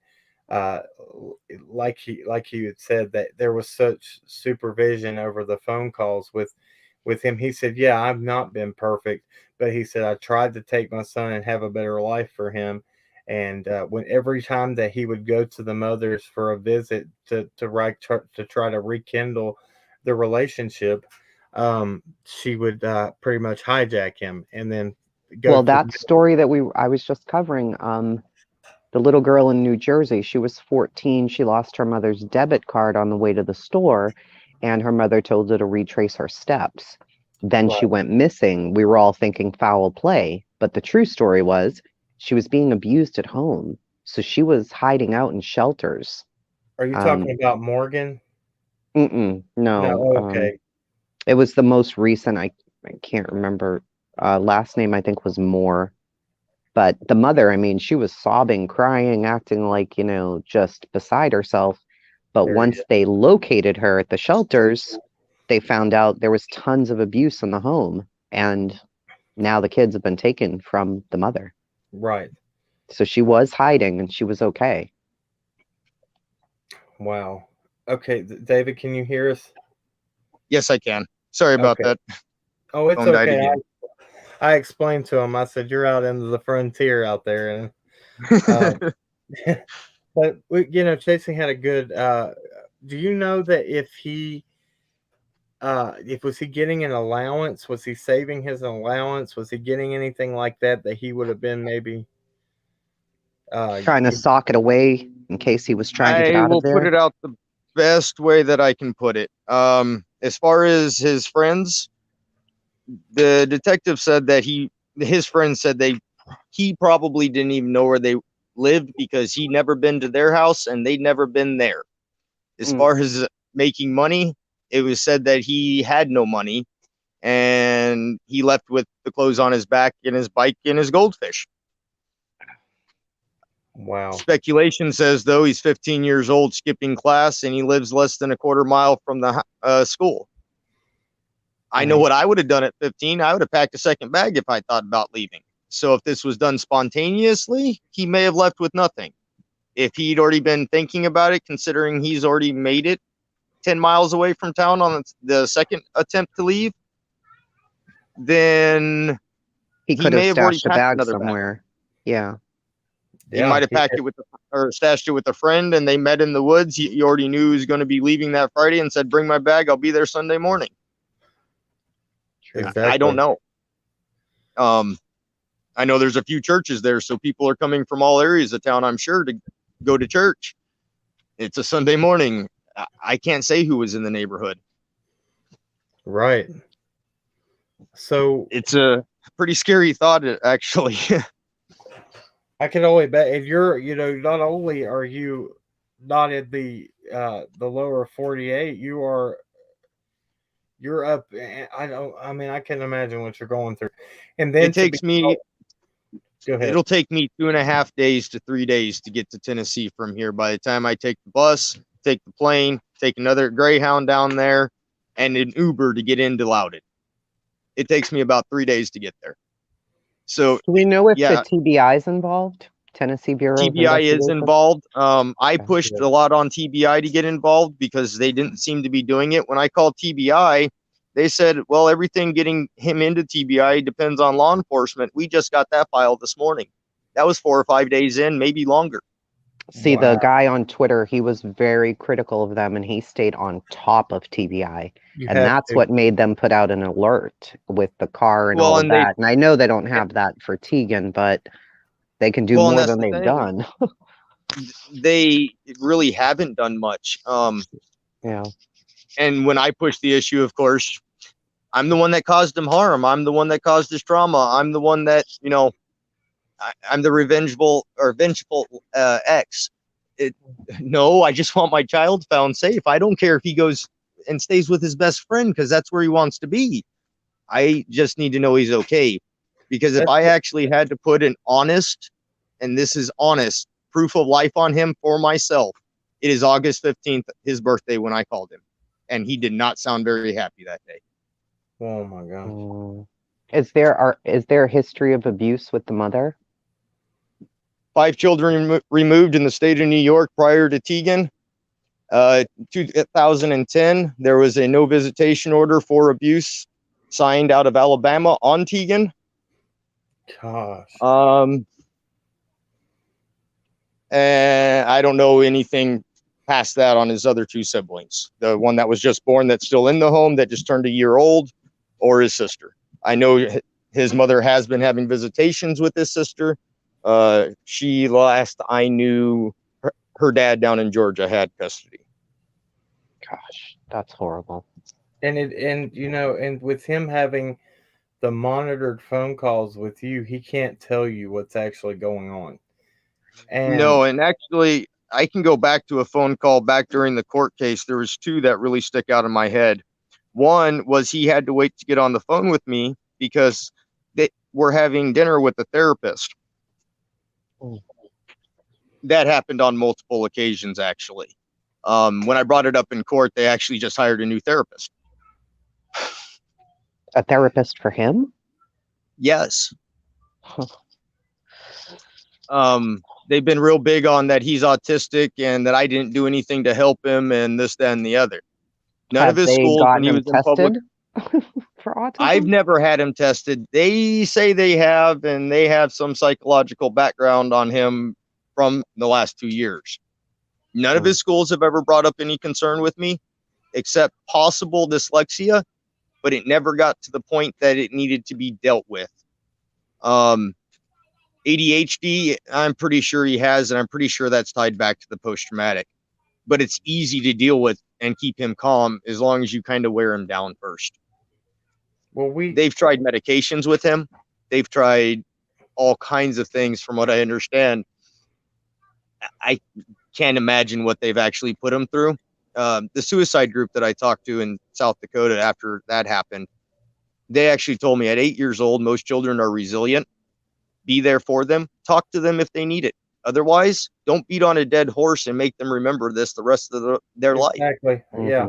like he had said, that there was such supervision over the phone calls with him. He said, yeah, I've not been perfect, but he said I tried to take my son and have a better life for him. And when every time that he would go to the mothers for a visit to try to rekindle the relationship, she would pretty much hijack him and then go. Well, that story that I was just covering, the little girl in New Jersey, she was 14. She lost her mother's debit card on the way to the store, and her mother told her to retrace her steps. Then she went missing. We were all thinking foul play, but the true story was she was being abused at home. So she was hiding out in shelters. Are you talking about Morgan? No. Okay. It was the most recent. I can't remember. Last name, I think, was Moore. But the mother, I mean, she was sobbing, crying, acting like, just beside herself. But once they located her at the shelters, they found out there was tons of abuse in the home. And now the kids have been taken from the mother. Right. So she was hiding and she was okay. Wow. Okay, David, can you hear us? Yes, I can. Sorry about that. Oh, it's okay. I explained to him. I said, "You're out into the frontier out there," and but Jason had a good. Do you know that if was he getting an allowance? Was he saving his allowance? Was he getting anything like that he would have been maybe trying to sock it away in case he was trying to get out of there? I will put it out the best way that I can put it. As far as his friends, the detective said that his friends said he probably didn't even know where they lived because he'd never been to their house and they'd never been there. As far as making money, it was said that he had no money and he left with the clothes on his back and his bike and his goldfish. Wow. Speculation says, though, he's 15 years old, skipping class, and he lives less than a quarter mile from the school. I know what I would have done at 15. I would have packed a second bag if I thought about leaving. So if this was done spontaneously, he may have left with nothing. If he'd already been thinking about it, considering he's already made it 10 miles away from town on the second attempt to leave, then he could have stashed a bag somewhere. Yeah. He might have packed it with or stashed it with a friend, and they met in the woods. He already knew he was going to be leaving that Friday and said, "Bring my bag. I'll be there Sunday morning." Exactly. I don't know. I know there's a few churches there, so people are coming from all areas of town, I'm sure, to go to church. It's a Sunday morning. I can't say who was in the neighborhood. Right. So It's a pretty scary thought, actually. I can only bet if you're, not only are you not in the lower 48, you're up. I mean, I can imagine what you're going through, and then go ahead. It'll take me 2.5 days to 3 days to get to Tennessee from here. By the time I take the bus, take the plane, take another Greyhound down there, and an Uber to get into Loudoun. It takes me about 3 days to get there. So Do we know if yeah, the TBI is involved? Tennessee Bureau of TBI is Investigation? involved. I pushed a lot on TBI to get involved because they didn't seem to be doing it. When I called TBI, they said, well, everything getting him into TBI depends on law enforcement. We just got that file this morning. That was 4 or 5 days in, maybe longer. See, the guy on Twitter, he was very critical of them, and he stayed on top of TBI. And that's what made them put out an alert with the car and all of that. And I know they don't have that for Tegan, but they can do more than they've done. They really haven't done much. Yeah. And when I push the issue, of course, I'm the one that caused him harm. I'm the one that caused his trauma. I'm the one that, I'm the vengeful ex. No, I just want my child found safe. I don't care if he goes and stays with his best friend because that's where he wants to be. I just need to know he's okay. Because if I actually had to put an honest, and this is honest, proof of life on him for myself, it is August 15th, his birthday, when I called him. And he did not sound very happy that day. Oh my gosh. Is there a history of abuse with the mother? 5 children removed in the state of New York prior to Tegan. 2010, there was a no visitation order for abuse signed out of Alabama on Tegan. Gosh. And I don't know anything past that on his other 2 siblings. The one that was just born that's still in the home that just turned a year old, or his sister. I know his mother has been having visitations with his sister. She, last I knew, her dad down in Georgia had custody. Gosh, that's horrible. And with him having the monitored phone calls with you, he can't tell you what's actually going on. And actually, I can go back to a phone call back during the court case. There was 2 that really stick out in my head. One was he had to wait to get on the phone with me because they were having dinner with a therapist. That happened on multiple occasions, actually. When I brought it up in court, they actually just hired a new therapist. A therapist for him? Yes. They've been real big on that he's autistic and that I didn't do anything to help him and this, that, and the other. None of his schools when he was in public for autism? I've never had him tested. They say they have, and they have some psychological background on him from the last 2 years. None of his schools have ever brought up any concern with me, except possible dyslexia, but it never got to the point that it needed to be dealt with. ADHD, I'm pretty sure he has, and I'm pretty sure that's tied back to the post-traumatic. But it's easy to deal with and keep him calm as long as you kind of wear him down first. Well, they've tried medications with him. They've tried all kinds of things from what I understand. I can't imagine what they've actually put him through. The suicide group that I talked to in South Dakota after that happened, they actually told me at 8 years old, most children are resilient. Be there for them. Talk to them if they need it. Otherwise, don't beat on a dead horse and make them remember this the rest of their life. Exactly. Yeah.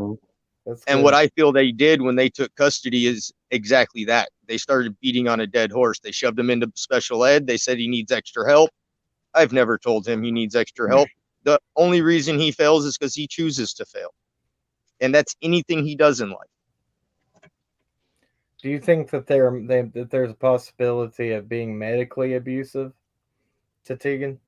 And what I feel they did when they took custody is exactly that. They started beating on a dead horse. They shoved him into special ed. They said he needs extra help. I've never told him he needs extra help. The only reason he fails is because he chooses to fail. And that's anything he does in life. Do you think that there's a possibility of being medically abusive to Tegan?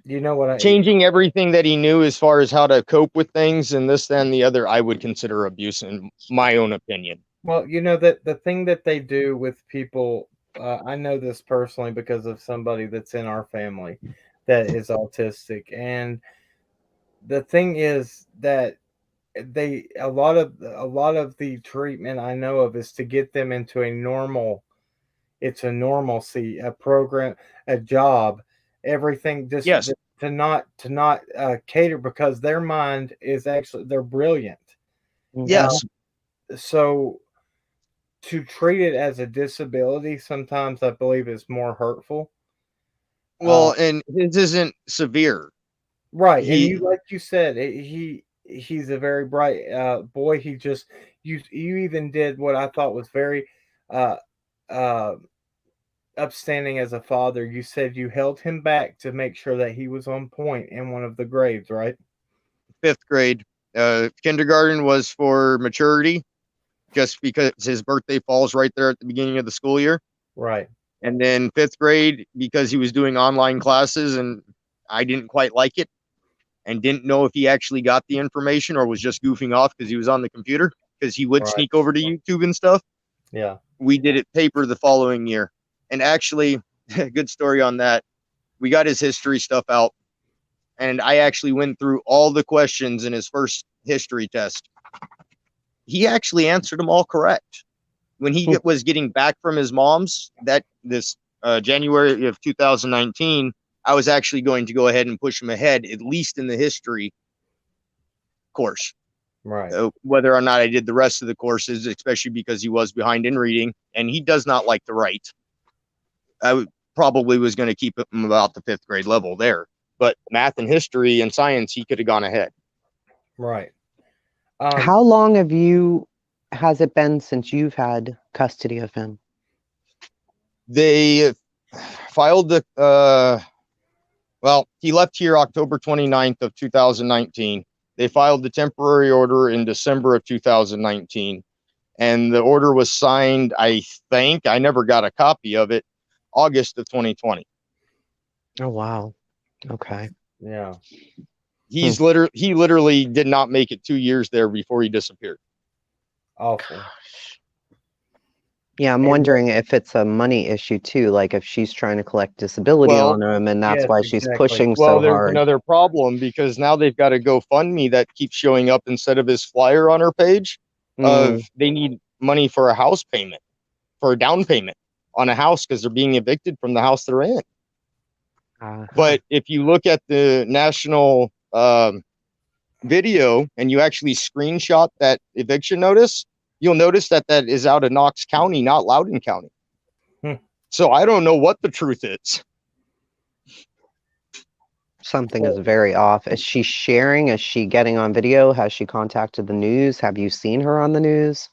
You know what changing everything that he knew as far as how to cope with things and this, that, and the other, I would consider abuse in my own opinion. Well, you know that the thing that they do with people, I know this personally because of somebody that's in our family that is autistic, and the thing is that a lot of the treatment I know of is to get them into it's a normalcy, a program, a job, everything just Yes. to not cater because their mind is actually they're brilliant. Yes. So to treat it as a disability sometimes I believe is more hurtful. Well, and his isn't severe. Right, and you like you said, he's a very bright boy. He just you even did what I thought was very uh uh upstanding as a father. You said you held him back to make sure that he was on point in one of the grades, right? 5th grade. Kindergarten was for maturity, just because his birthday falls right there at the beginning of the school year. Right. And then 5th grade, because he was doing online classes and I didn't quite like it and didn't know if he actually got the information or was just goofing off because he was on the computer, because he would sneak over to YouTube and stuff. Yeah. We did it paper the following year. And actually, good story on that. We got his history stuff out, and I actually went through all the questions in his first history test. He actually answered them all correct. When he was getting back from his mom's, this January of 2019, I was actually going to go ahead and push him ahead, at least in the history course. Right. Whether or not I did the rest of the courses, especially because he was behind in reading, and he does not like to write. I probably was going to keep him about the 5th grade level there. But math and history and science, he could have gone ahead. Right. How long has it been since you've had custody of him? They filed he left here October 29th of 2019. They filed the temporary order in December of 2019. And the order was signed, I think, I never got a copy of it, August of 2020. Oh, wow. Okay. Yeah. He literally did not make it 2 years there before he disappeared. Awful. Yeah, I'm wondering if it's a money issue too, like if she's trying to collect disability on him and that's why she's pushing so hard. Well, there's another problem because now they've got a GoFundMe that keeps showing up instead of his flyer on her page of they need money for a house payment, for a down payment on a house because they're being evicted from the house they're in. But if you look at the national video and you actually screenshot that eviction notice, you'll notice that is out of Knox County, not Loudoun County. So I don't know what the truth is. Something is very off. Is she sharing? Is she getting on video? Has she contacted the news? Have you seen her on the news?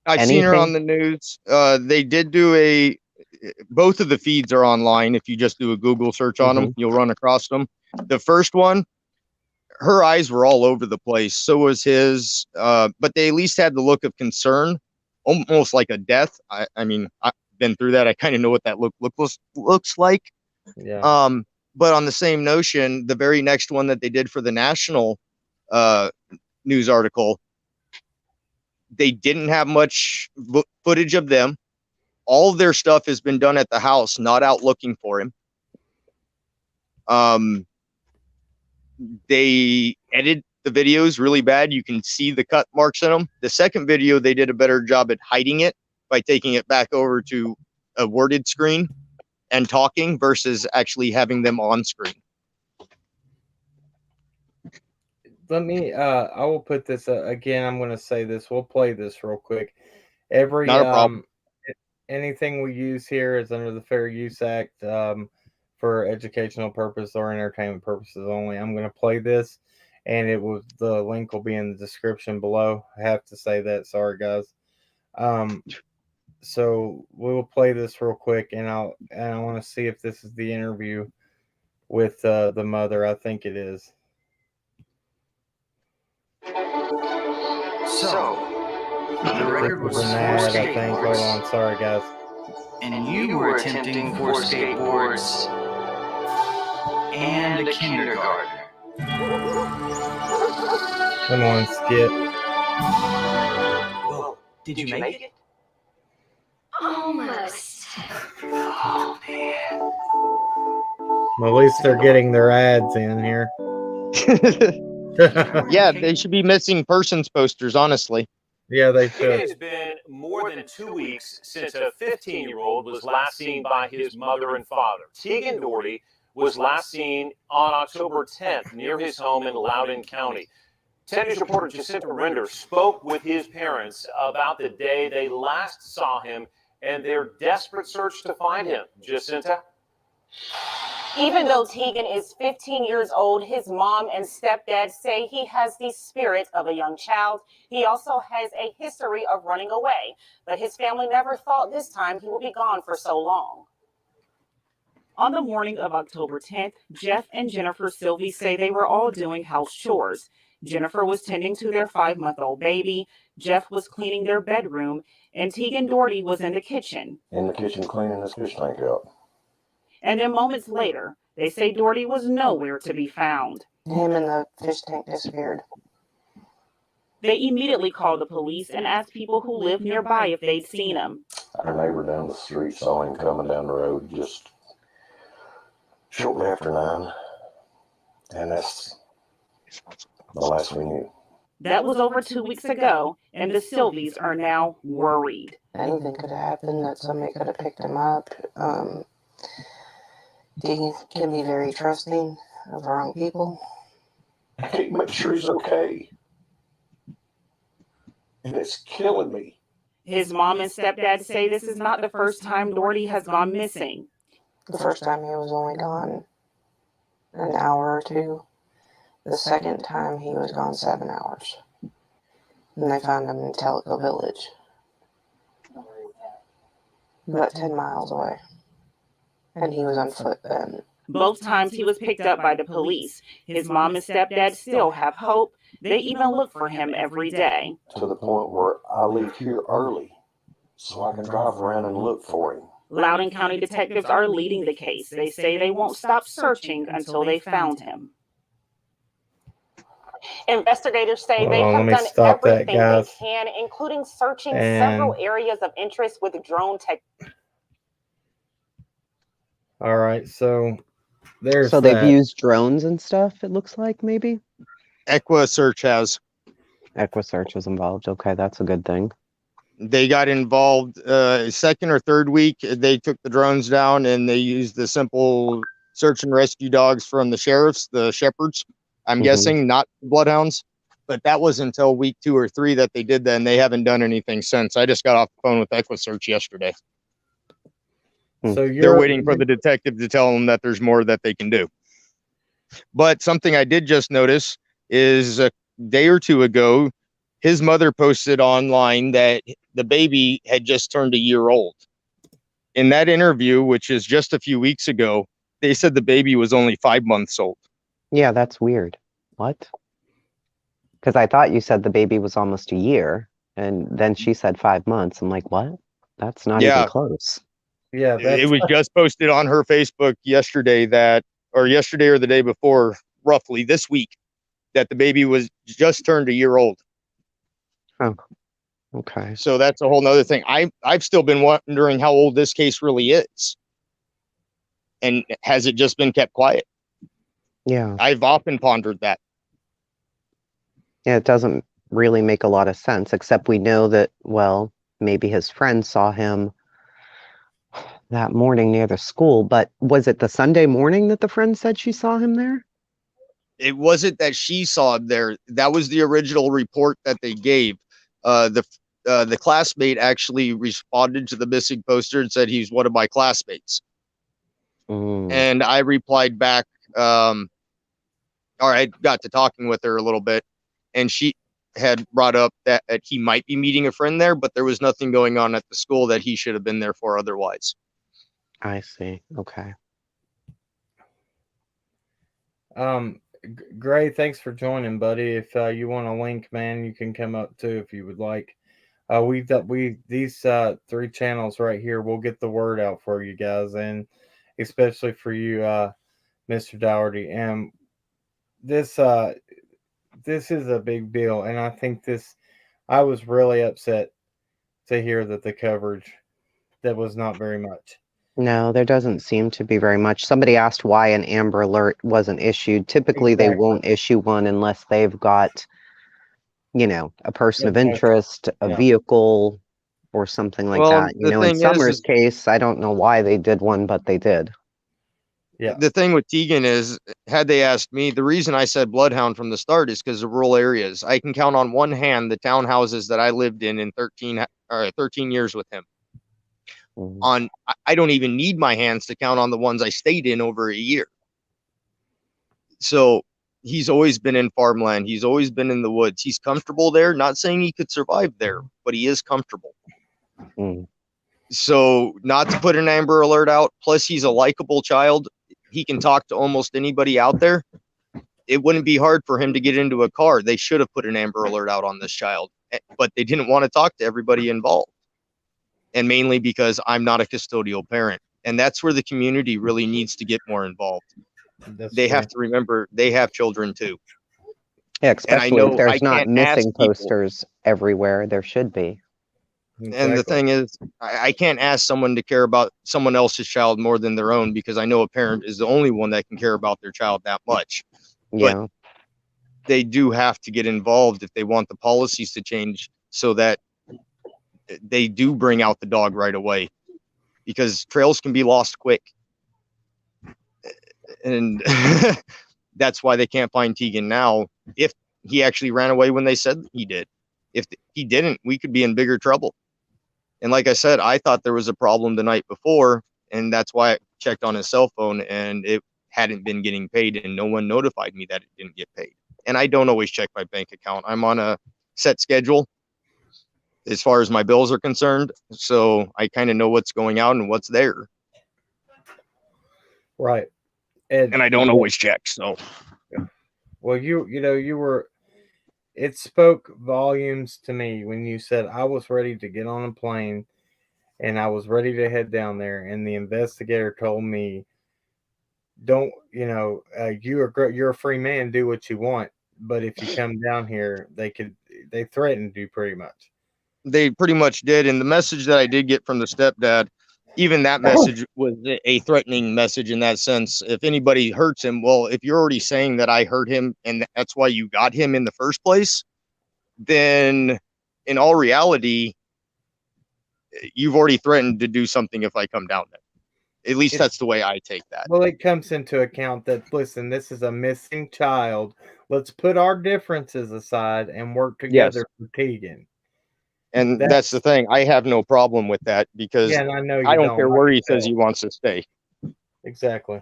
I've seen her on the news. They did do both of the feeds are online. If you just do a Google search on them, you'll run across them. The first one, her eyes were all over the place. So was his. But they at least had the look of concern, almost like a death. I mean, I've been through that. I kind of know what that looks like. Yeah. But on the same notion, the very next one that they did for the national news article, they didn't have much footage of them. All of their stuff has been done at the house, not out looking for him. They edit the videos really bad. You can see the cut marks in them. The second video, they did a better job at hiding it by taking it back over to a worded screen and talking versus actually having them on screen. Let me I will put this again. I'm going to say this. We'll play this real quick. Not a problem. Anything we use here is under the Fair Use Act for educational purposes or entertainment purposes only. I'm going to play this, and the link will be in the description below. I have to say that. Sorry, guys. So we will play this real quick, and I want to see if this is the interview with the mother. I think it is. So, the record was 4 skateboards. Hold on, sorry guys. And you were attempting 4 skateboards and a kindergartner. Come on, Skip. Well, did you make it? Almost. Oh, man. Well, at least they're getting their ads in here. Yeah, they should be missing persons posters, honestly. Yeah, they It should. has been more than 2 weeks since a 15-year-old was last seen by his mother and father. Tegan Daugherty was last seen on October 10th near his home in Loudoun County. 10 News reporter Jacinta Render spoke with his parents about the day they last saw him and their desperate search to find him. Jacinta? Even though Tegan is 15 years old, his mom and stepdad say he has the spirit of a young child. He also has a history of running away, but his family never thought this time he would be gone for so long. On the morning of October 10th, Jeff and Jennifer Sylvie say they were all doing house chores. Jennifer was tending to their 5-month-old baby, Jeff was cleaning their bedroom, and Tegan Daugherty was in the kitchen. In the kitchen cleaning this fish tank out. And then moments later, they say Daugherty was nowhere to be found. Him and the fish tank disappeared. They immediately called the police and asked people who lived nearby if they'd seen him. Our neighbor down the street saw him coming down the road just shortly after 9. And that's the last we knew. That was over 2 weeks ago, and the Sylvies are now worried. Anything could have happened, that somebody could have picked him up. He can be very trusting of the wrong people. I can't make sure he's okay. And it's killing me. His mom and stepdad say this is not the first time Daugherty has gone missing. The first time he was only gone an hour or 2. The second time he was gone 7 hours. And they found him in Tellico Village. About 10 miles away. And he was on foot then. Both times he was picked up by the police. His mom and stepdad still have hope. They even look for him every day. To the point where I leave here early so I can drive around and look for him. Loudoun County detectives are leading the case. They say they won't stop searching until they found him. Investigators say they have done everything they can, including searching several areas of interest with drone tech. All right, so there's So they've used drones and stuff, it looks like, maybe? EquiSearch has. EquiSearch is involved. Okay, that's a good thing. They got involved second or third week. They took the drones down and they used the simple search and rescue dogs from the sheriffs, the shepherds, I'm guessing, not bloodhounds. But that was until week 2 or 3 that they did that, and they haven't done anything since. I just got off the phone with EquiSearch yesterday. So they're waiting for the detective to tell them that there's more that they can do. But something I did just notice is a day or 2 ago, his mother posted online that the baby had just turned a year old. In that interview, which is just a few weeks ago, they said the baby was only 5 months old. Yeah, that's weird. What? Because I thought you said the baby was almost a year, and then she said 5 months. I'm like, what? That's not even close. Yeah, it was just posted on her Facebook yesterday or the day before, roughly this week, that the baby was just turned a year old. Oh, okay. So that's a whole nother thing. I've still been wondering how old this case really is. And has it just been kept quiet? Yeah. I've often pondered that. Yeah, it doesn't really make a lot of sense, except we know that, well, maybe his friend saw him that morning near the school, but was it the Sunday morning that the friend said she saw him there? It wasn't that she saw him there. That was the original report that they gave. The classmate actually responded to the missing poster and said he's one of my classmates. And I replied back, or I got to talking with her a little bit, and she had brought up that he might be meeting a friend there, but there was nothing going on at the school that he should have been there for otherwise. I see. Okay. Gray, thanks for joining, buddy. If you want a link, man, you can come up too if you would like. These 3 channels right here, we'll get the word out for you guys, and especially for you Mr. Dougherty, and this this is a big deal, and I think I was really upset to hear that the coverage that was not very much. No, there doesn't seem to be very much. Somebody asked why an Amber Alert wasn't issued. Typically, they Exactly. won't issue one unless they've got, a person of Okay. interest, a Yeah. vehicle, or something like Well, that. the In thing Summer's is case, I don't know why they did one, but they did. Yeah. the thing with Tegan is, had they asked me, the reason I said bloodhound from the start is because of rural areas. I can count on one hand the townhouses that I lived in 13 years with him. Mhm. I don't even need my hands to count on the ones I stayed in over a year. So he's always been in farmland. He's always been in the woods. He's comfortable there. Not saying he could survive there, but he is comfortable. Mm. So not to put an Amber Alert out, plus he's a likable child. He can talk to almost anybody out there. It wouldn't be hard for him to get into a car. They should have put an Amber Alert out on this child, but they didn't want to talk to everybody involved. And mainly because I'm not a custodial parent. And that's where the community really needs to get more involved. They have to remember they have children too. Yeah, And I especially if know I there's not can't ask missing people. posters everywhere. There should be. And the thing is, I can't ask someone to care about someone else's child more than their own, because I know a parent is the only one that can care about their child that much. Yeah. But they do have to get involved if they want the policies to change, so that they do bring out the dog right away, because trails can be lost quick. And that's why they can't find Tegan now. If he actually ran away when they said he did, if he didn't, we could be in bigger trouble. And like I said, I thought there was a problem the night before, and that's why I checked on his cell phone, and it hadn't been getting paid, and no one notified me that it didn't get paid. And I don't always check my bank account. I'm on a set schedule as far as my bills are concerned, so I kind of know what's going out and what's there. Right. And I don't always check. So, well, you were. It spoke volumes to me when you said I was ready to get on a plane and I was ready to head down there, and the investigator told me, "Don't you're a free man, do what you want, but if you come down here, they threatened you pretty much." they pretty much did. And the message that I did get from the stepdad, even that message was a threatening message in that sense. If anybody hurts him, well, if you're already saying that I hurt him and that's why you got him in the first place, then in all reality, you've already threatened to do something if I come down there. At least that's the way I take that. Well, it comes into account that, listen, this is a missing child. Let's put our differences aside and work together for Tegan. And that's the thing. I have no problem with that, because Yeah, and I know you I don't care where he says he wants to stay. Exactly.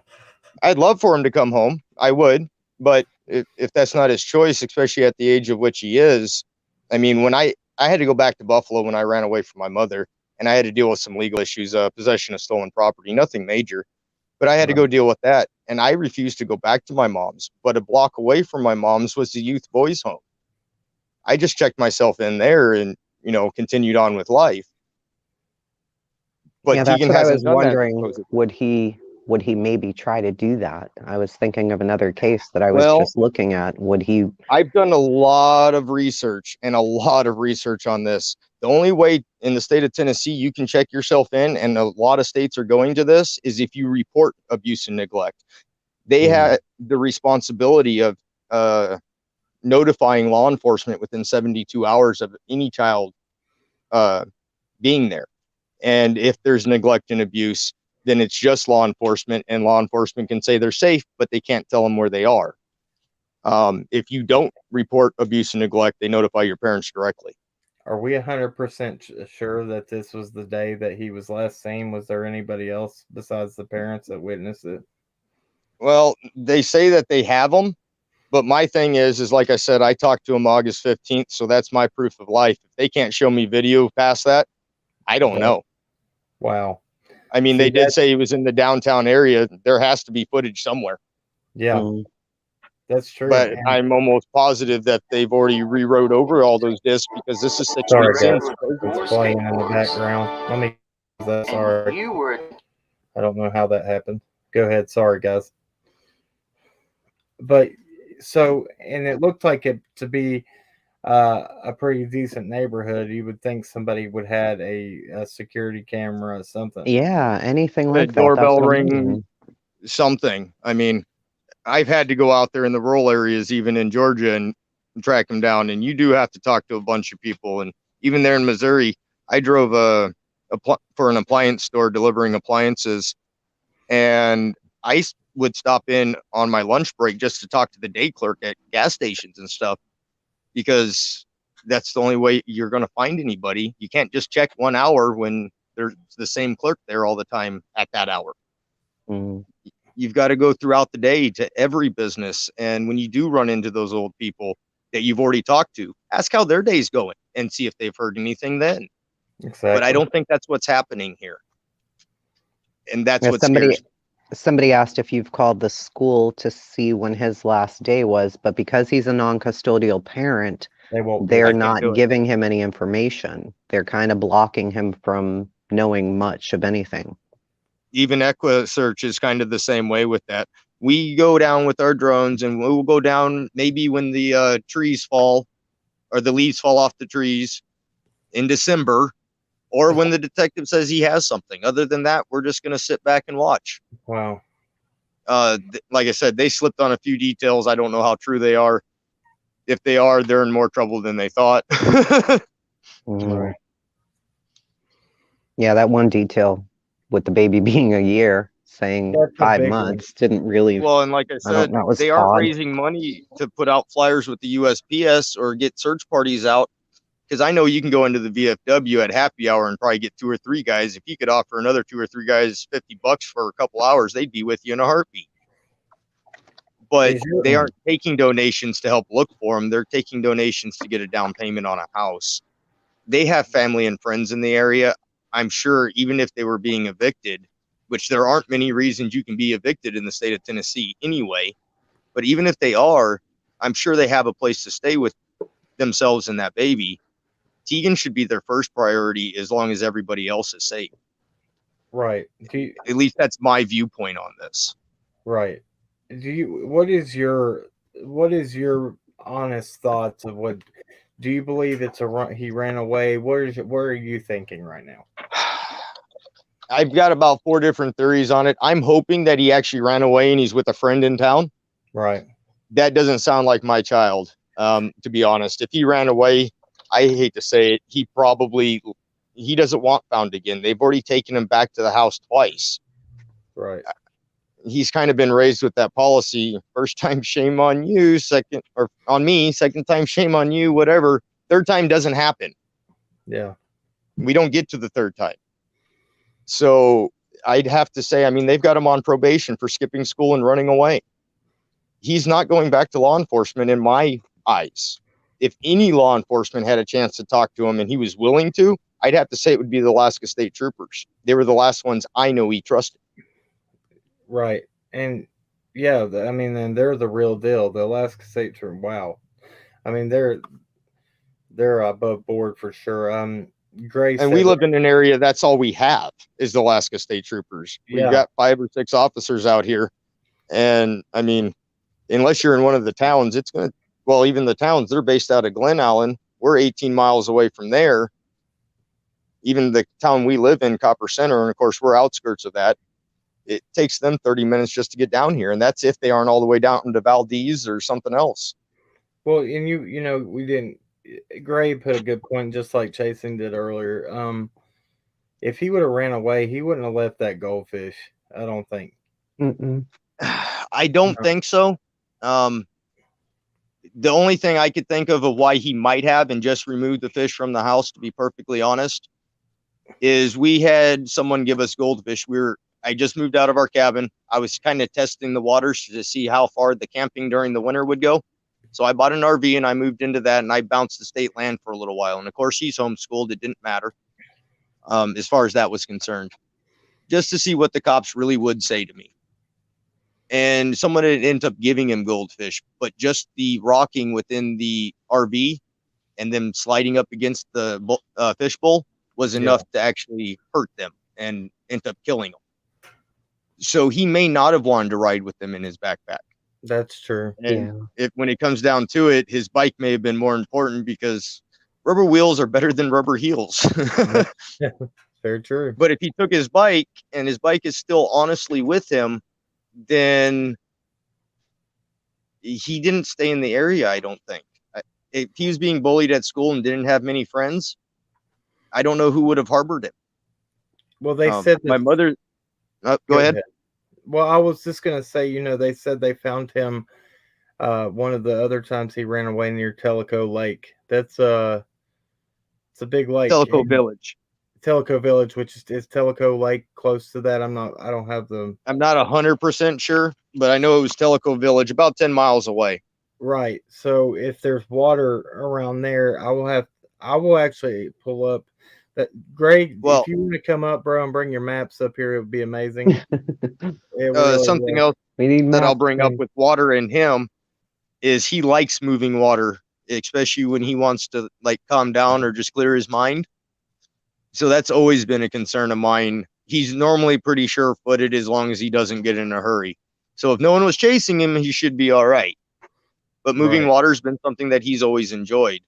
I'd love for him to come home. I would. But if that's not his choice, especially at the age of which he is, I mean, when I had to go back to Buffalo when I ran away from my mother, and I had to deal with some legal issues, possession of stolen property, nothing major, but I had to go deal with that. And I refused to go back to my mom's, but a block away from my mom's was the youth boys home. I just checked myself in there and, continued on with life. But yeah, that's Tegan what I was hasn't done that. wondering. Would he maybe try to do that? I was thinking of another case that I was just looking at. Would he? I've done a lot of research on this. The only way in the state of Tennessee you can check yourself in, and a lot of states are going to this, is if you report abuse and neglect. They have the responsibility of notifying law enforcement within 72 hours of any child being there. And if there's neglect and abuse, then it's just law enforcement, and law enforcement can say they're safe, but they can't tell them where they are. If you don't report abuse and neglect, they notify your parents directly. Are we 100% sure that this was the day that he was last seen? Was there anybody else besides the parents that witnessed it? Well, they say that they have them, but my thing is like I said, I talked to him August 15th, so that's my proof of life. If they can't show me video past that, I don't know. Wow. I mean, they did say he was in the downtown area. There has to be footage somewhere. Yeah, that's true. But I'm almost positive that they've already rewrote over all those discs, because this is 6 weeks in. It's playing in the background. Let me. Sorry. I don't know how that happened. Go ahead. Sorry, guys. but so, and it looked like it to be a pretty decent neighborhood. You would think somebody would had a security camera or something. Yeah, anything The like that. That's doorbell what I'm ring, thinking. something. I mean, I've had to go out there in the rural areas, even in Georgia, and track them down. And you do have to talk to a bunch of people. And even there in Missouri, I drove for an appliance store delivering appliances, and I would stop in on my lunch break just to talk to the day clerk at gas stations and stuff, because that's the only way you're going to find anybody. You can't just check 1 hour when there's the same clerk there all the time at that hour. Mm. You've got to go throughout the day to every business. And when you do run into those old people that you've already talked to, ask how their day's going and see if they've heard anything then. Exactly. But I don't think that's what's happening here. And that's Yeah, what scares me. somebody asked if you've called the school to see when his last day was, but because he's a non-custodial parent, They won't. they're I can't not do it. giving him any information. They're kind of blocking him from knowing much of anything. Even EquiSearch is kind of the same way with that. We go down with our drones, and we'll go down maybe when the trees fall or the leaves fall off the trees in December, or when the detective says he has something. Other than that, we're just going to sit back and watch. Wow. Like I said, they slipped on a few details. I don't know how true they are. If they are, they're in more trouble than they thought. Right. Yeah, that one detail with the baby being a year, saying That's a 5 big one. months, didn't really. Well, and like I said, that was they aren't odd. raising money to put out flyers with the USPS or get search parties out. Because I know you can go into the VFW at happy hour and probably get 2 or 3 guys. If you could offer another 2 or 3 guys $50 for a couple hours, they'd be with you in a heartbeat. But they aren't taking donations to help look for them. They're taking donations to get a down payment on a house. They have family and friends in the area. I'm sure even if they were being evicted, which there aren't many reasons you can be evicted in the state of Tennessee anyway, but even if they are, I'm sure they have a place to stay with themselves and that baby. Tegan should be their first priority as long as everybody else is safe. Right. At least that's my viewpoint on this. Right. What is your honest thoughts of what do you believe it's a run, he ran away? What are you thinking right now? I've got about 4 different theories on it. I'm hoping that he actually ran away and he's with a friend in town. Right. That doesn't sound like my child, to be honest. If he ran away, I hate to say it, he doesn't want found again. They've already taken him back to the house twice. Right. He's kind of been raised with that policy. First time, shame on you. Second, or on me. Second time, shame on you. Whatever. Third time doesn't happen. Yeah. We don't get to the third time. So I'd have to say, I mean, they've got him on probation for skipping school and running away. He's not going back to law enforcement in my eyes. If any law enforcement had a chance to talk to him and he was willing to, I'd have to say it would be the Alaska State Troopers. They were the last ones I know he trusted. Right. And yeah, I mean, and they're the real deal. The Alaska State Troopers. Wow. I mean, they're above board for sure. Gray And we live in an area that's all we have is the Alaska State Troopers. We've got 5 or 6 officers out here. And I mean, unless you're in one of the towns, it's going to, well, even the towns, they're based out of Glen Allen. We're 18 miles away from there. Even the town we live in, Copper Center, and of course, we're outskirts of that. It takes them 30 minutes just to get down here. And that's if they aren't all the way down to Valdez or something else. Well, and you know, we didn't, Gray put a good point, just like Chasing did earlier. If he would have ran away, he wouldn't have left that goldfish. I don't think. Mm-mm. I don't think so. The only thing I could think of why he might have and just removed the fish from the house, to be perfectly honest, is we had someone give us goldfish. I just moved out of our cabin. I was kind of testing the waters to see how far the camping during the winter would go. So I bought an RV and I moved into that and I bounced the state land for a little while. And of course, he's homeschooled. It didn't matter as far as that was concerned, just to see what the cops really would say to me. And someone had ended up giving him goldfish, but just the rocking within the RV and them sliding up against the fishbowl was enough to actually hurt them and end up killing them. So he may not have wanted to ride with them in his backpack. That's true. And when it comes down to it, his bike may have been more important because rubber wheels are better than rubber heels. Very true. But if he took his bike and his bike is still honestly with him, then he didn't stay in the area, I don't think. If he was being bullied at school and didn't have many friends, I don't know who would have harbored him. Well, they said that, my mother. Go ahead. Well, I was just gonna say, they said they found him one of the other times he ran away near Tellico Lake. That's it's a big lake. Tellico Village. Tellico Village, which is Tellico Lake close to that? I'm not 100% sure, but I know it was Tellico Village, about 10 miles away. Right. So if there's water around there, I will actually pull up that. Greg, if you want to come up, bro, and bring your maps up here, it would be amazing. Something else that I'll bring up with water and him is he likes moving water, especially when he wants to like calm down or just clear his mind. So that's always been a concern of mine. He's normally pretty sure-footed as long as he doesn't get in a hurry. So if no one was chasing him, he should be all right. But moving water has been something that he's always enjoyed.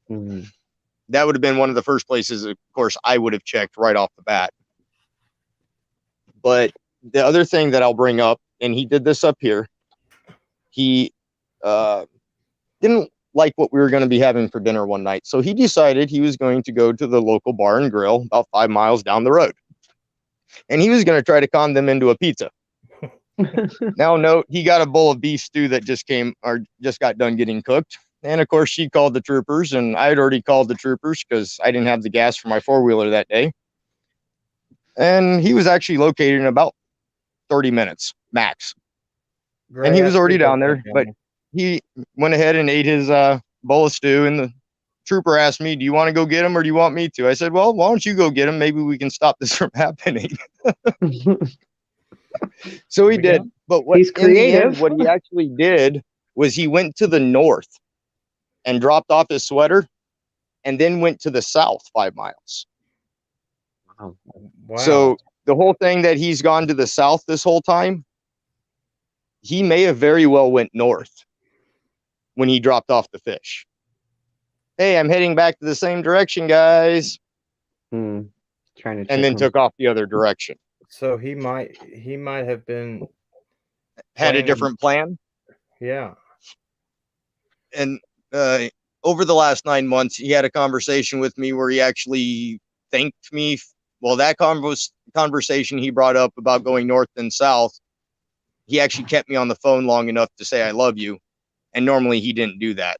That would have been one of the first places, of course, I would have checked right off the bat. But the other thing that I'll bring up, and he did this up here, he didn't like what we were going to be having for dinner one night. So he decided he was going to go to the local bar and grill about 5 miles down the road. And he was going to try to con them into a pizza. Now, note, he got a bowl of beef stew that just got done getting cooked. And of course, she called the troopers, and I had already called the troopers because I didn't have the gas for my four-wheeler that day. And he was actually located in about 30 minutes max. Great. And he was already down there, but he went ahead and ate his bowl of stew, and the trooper asked me, do you want to go get him or do you want me to? I said, well, why don't you go get him? Maybe we can stop this from happening. So he did. But he's creative. What he actually did was he went to the north and dropped off his sweater and then went to the south 5 miles. Wow. So the whole thing that he's gone to the south this whole time, he may have very well went north when he dropped off the fish. Hey, I'm heading back to the same direction, guys. Trying to and then took off the other direction. So he might have been had a different plan. Yeah. And over the last 9 months, he had a conversation with me where he actually thanked me. Well, that conversation he brought up about going north and south, he actually kept me on the phone long enough to say, I love you. And normally he didn't do that.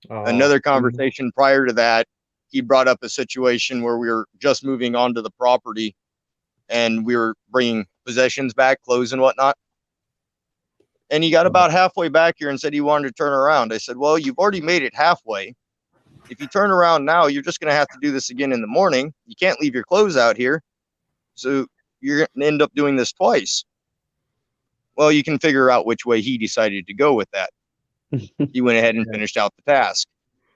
Another conversation prior to that, he brought up a situation where we were just moving onto the property and we were bringing possessions back, clothes and whatnot. And he got about halfway back here and said he wanted to turn around. I said, well, you've already made it halfway. If you turn around now, you're just going to have to do this again in the morning. You can't leave your clothes out here. So you're going to end up doing this twice. Well, you can figure out which way he decided to go with that. He went ahead and finished out the task.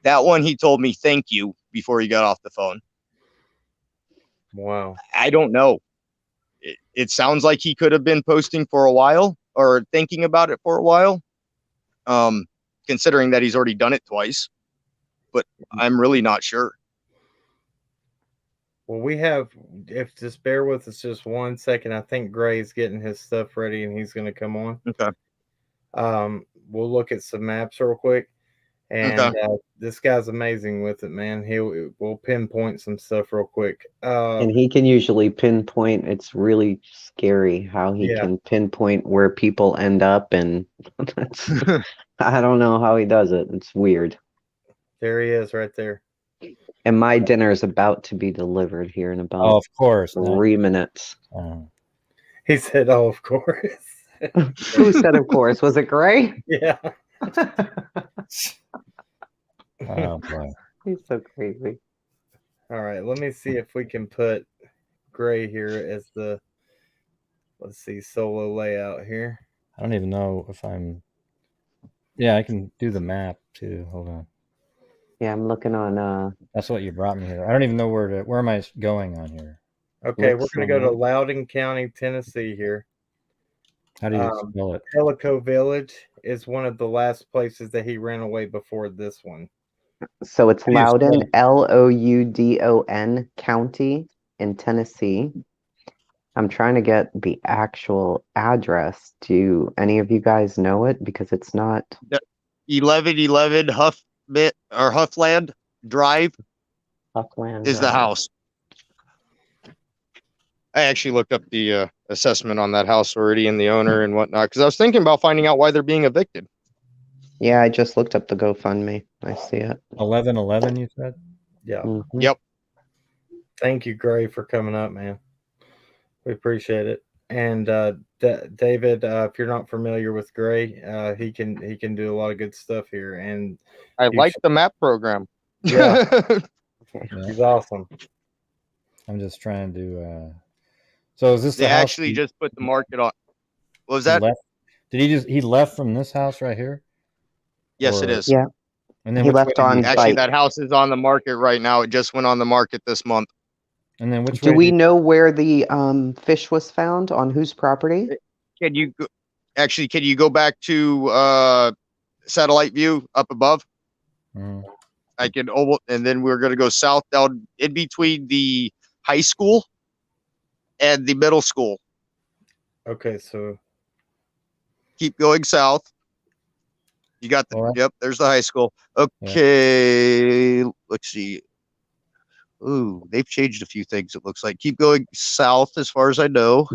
That one, he told me thank you before he got off the phone. Wow. I don't know. It sounds like he could have been posting for a while or thinking about it for a while, considering that he's already done it twice. But I'm really not sure. Well, if just bear with us just 1 second. I think Gray's getting his stuff ready and he's going to come on. Okay. We'll look at some maps real quick. And this guy's amazing with it, man. We'll pinpoint some stuff real quick. And he can usually pinpoint. It's really scary how he can pinpoint where people end up. And I don't know how he does it. It's weird. There he is right there. And my dinner is about to be delivered here in about of course 3 minutes. He said, oh, of course. Who said of course? Was it Gray? Yeah. Oh boy. He's so crazy. All right, let me see if we can put Gray here as the, let's see, solo layout here. I don't even know if I'm, I can do the map too. Hold on. Yeah, I'm looking on that's what you brought me here. I don't even know where am I going on here. Okay, we're gonna go to Loudoun County, Tennessee here. How do you spell it? Pelico Village is one of the last places that he ran away before this one. So it's How do you spell Loudon, it? Loudon County in Tennessee. I'm trying to get the actual address. Do any of you guys know it? Because it's not. 1111 Huffland Drive Buckland is the Drive. house. I actually looked up the assessment on that house already and the owner and whatnot because I was thinking about finding out why they're being evicted. Yeah, I just looked up the GoFundMe. I see it. 1111, you said? Yeah. Mhm. Yep. Thank you, Gray, for coming up, man. We appreciate it. And David, if you're not familiar with Gray, he can do a lot of good stuff here. And I like the map program. Yeah. Yeah. He's awesome. I'm just trying to. So is this They the house actually just put the market on. What was he that? left? Did he left from this house right here? Yes, it Or- is. Yeah. And then He which way left did on Actually, site. that house is on the market right now. It just went on the market this month. And then which Do way we know where the fish was found? On whose property? Can you go back to satellite view up above? Mhm. I can and then we're going to go south down in between the high school and the middle school. Okay, so Keep going south. You got the All right. Yep, there's the high school. Okay, let's see. Ooh, they've changed a few things, it looks like. Keep going south as far as I know.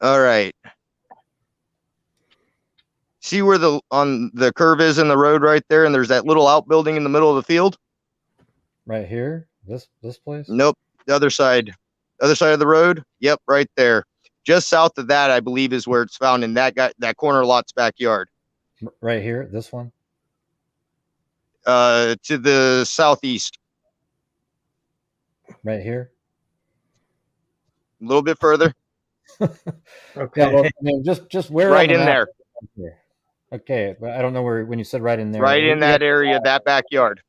All right. See where the curve is in the road right there, and there's that little outbuilding in the middle of the field? Right here? This place? Nope. The other side. Other side of the road? Yep, right there. Just south of that, I believe, is where it's found in that corner lot's backyard. Right here? This one? To the southeast. Right here? A little bit further. okay. Yeah, well, I mean, just where Right on the in map there. is it here? Okay, but I don't know where when you said right in there. Right where in do you that have- area, that backyard.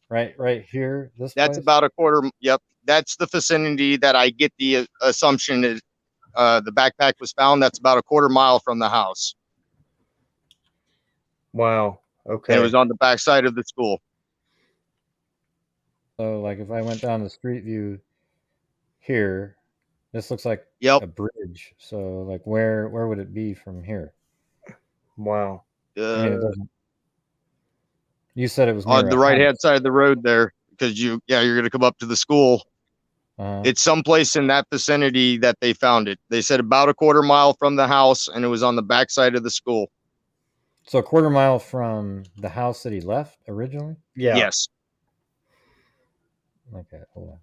Right here. This That's place? about a quarter. Yep. That's the vicinity that I get the assumption is the backpack was found. That's about a quarter mile from the house. Wow. Okay. And it was on the backside of the school. So like if I went down the street view here, this looks like Yep. a bridge. So like where would it be from here? Wow. I mean, it doesn't. You said it was near On the a right hand house. side of the road there, because you're going to come up to the school. It's someplace in that vicinity that they found it. They said about a quarter mile from the house, and it was on the backside of the school. So a quarter mile from the house that he left originally? Yeah. Yes. Okay, hold on.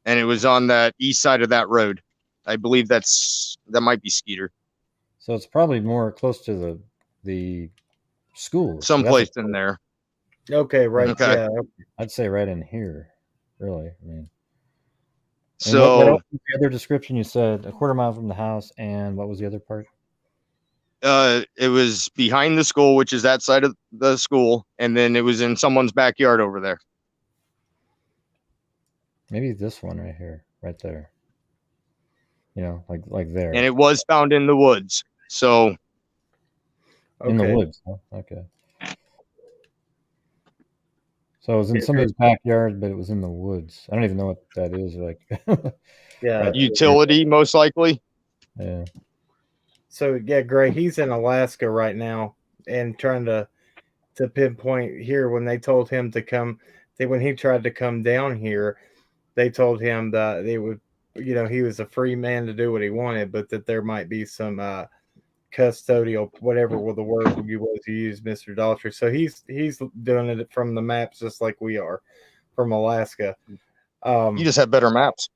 And it was on that east side of that road. I believe that might be Skeeter. So it's probably more close to the school. So Someplace that's in there. Okay, right. Okay. Yeah. I'd say right in here, really. I mean, and So what else was the other description? You said a quarter mile from the house, and what was the other part? it was behind the school, which is that side of the school, and then it was in someone's backyard over there. Maybe this one right here, right there. You know, like there. And it was found in the woods. So In the Okay. woods. Huh? Okay. So it was in somebody's backyard, but it was in the woods. I don't even know what that is. Like, Yeah. Right. utility, most likely. yeah. So yeah, Gray, he's in Alaska right now and trying to pinpoint here when they told him to come. When he tried to come down here, they told him that they would, he was a free man to do what he wanted, but that there might be some custodial, whatever the word you use, Mr. Daugherty. So he's doing it from the maps just like we are from Alaska. You just have better maps.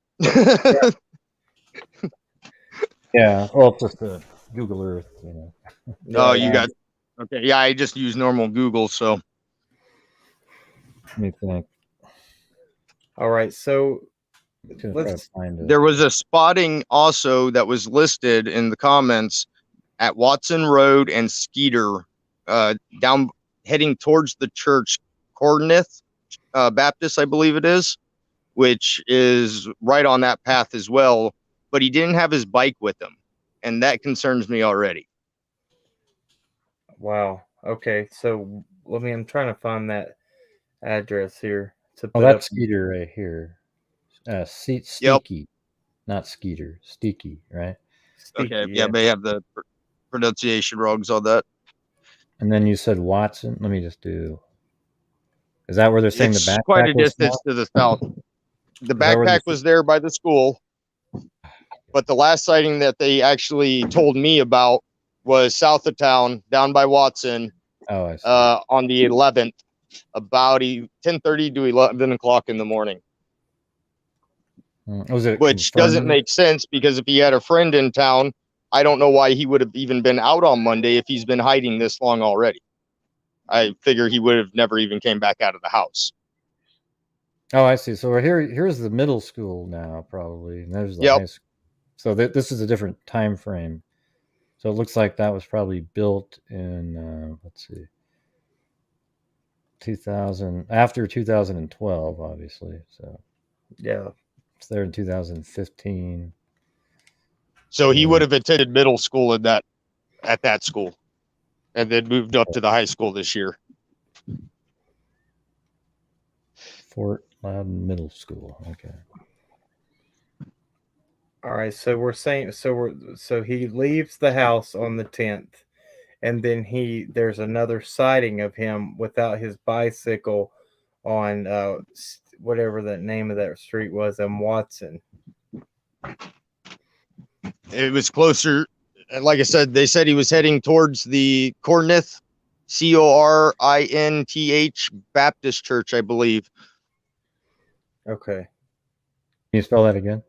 Yeah. Well, it's just a Google Earth, you know. Oh, you got okay. Yeah, I just use normal Google, so Let me think. All right, so Gonna try to let's. find it. there was a spotting also that was listed in the comments at Watson Road and Skeeter, down heading towards the church, Corinth Baptist, I believe it is, which is right on that path as well. But he didn't have his bike with him. and that concerns me already. Wow. Okay. So I'm trying to find that address here to Oh, put up. that's Skeeter right here. Yep. Steaky, not Skeeter. Steaky, right? Okay. Sticky, Yeah, may have the pronunciation wrongs on that. And then you said Watson. Let me just do. Is that where they're saying It's the backpack quite a was distance small? to the south. The Is that where backpack was there by the school, but the last sighting that they actually told me about was south of town, down by Watson, Oh, I see. on the 11th, about 10:30 to 11 o'clock in the morning. Was it Which confirmed? doesn't make sense, because if he had a friend in town, I don't know why he would have even been out on Monday if he's been hiding this long already. I figure he would have never even came back out of the house. Oh, I see. So here's the middle school now, probably, and there's the Yep. high school. So this is a different time frame. So it looks like that was probably built in let's see, 2000 after 2012, obviously. So yeah. it's there in 2015. So he would have attended middle school at that school, and then moved up to the high school this year. Fort Loudon Middle School. Okay. All right. So we're saying so he leaves the house on the 10th, and then there's another sighting of him without his bicycle on whatever the name of that street was in Watson. It was closer. And like I said, they said he was heading towards the Corinth, Corinth Baptist Church, I believe. Okay. Can you spell that again?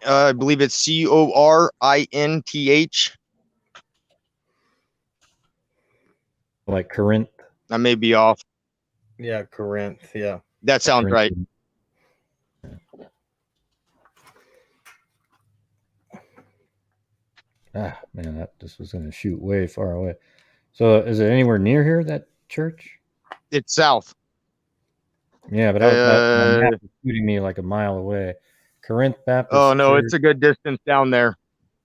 I believe it's Corinth. Like Corinth? I may be off. Yeah, Corinth. Yeah. That sounds right. Ah, man, that just was going to shoot way far away. So is it anywhere near here, that church? It's south. Yeah, but my map is shooting me like a mile away. Corinth Baptist Oh, no, Church, it's a good distance down there.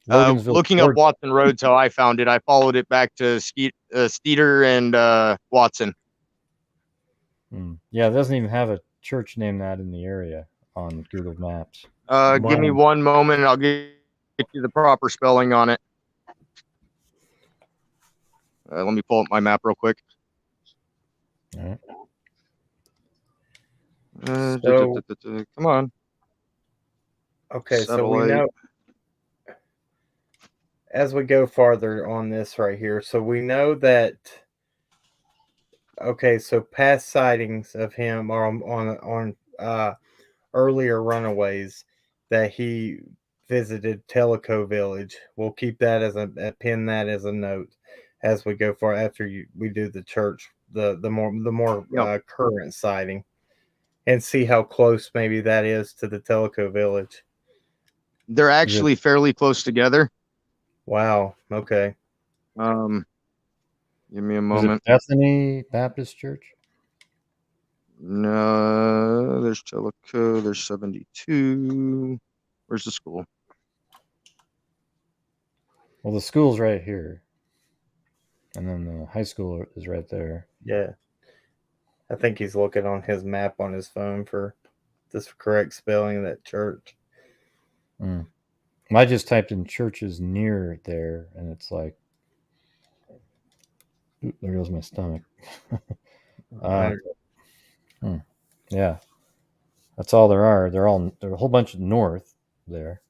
Loganville, Looking up Georgia. Watson Road's how I found it. I followed it back to Steeder and Watson. Yeah, it doesn't even have a church named that in the area on Google Maps. Give me one moment, and I'll get you the proper spelling on it. Let me pull up my map real quick. All right. Come on. Okay, Satellite. so we know as we go farther on this right here, so we know that. Okay, so past sightings of him are on earlier runaways that he visited Tellico Village. We'll keep that as pin that as a note as we go far after we do the church, the more Yep. current sighting, and see how close maybe that is to the Tellico Village. They're actually fairly close together. Wow. Okay. Give me a Is it moment. Bethany Baptist Church? No, there's Tellico. There's 72. Where's the school? Well, the school's right here. And then the high school is right there. Yeah. I think he's looking on his map on his phone for this correct spelling of that church. I just typed in churches near there, and it's like, there goes my stomach. Yeah, that's all there are. There are a whole bunch of north there.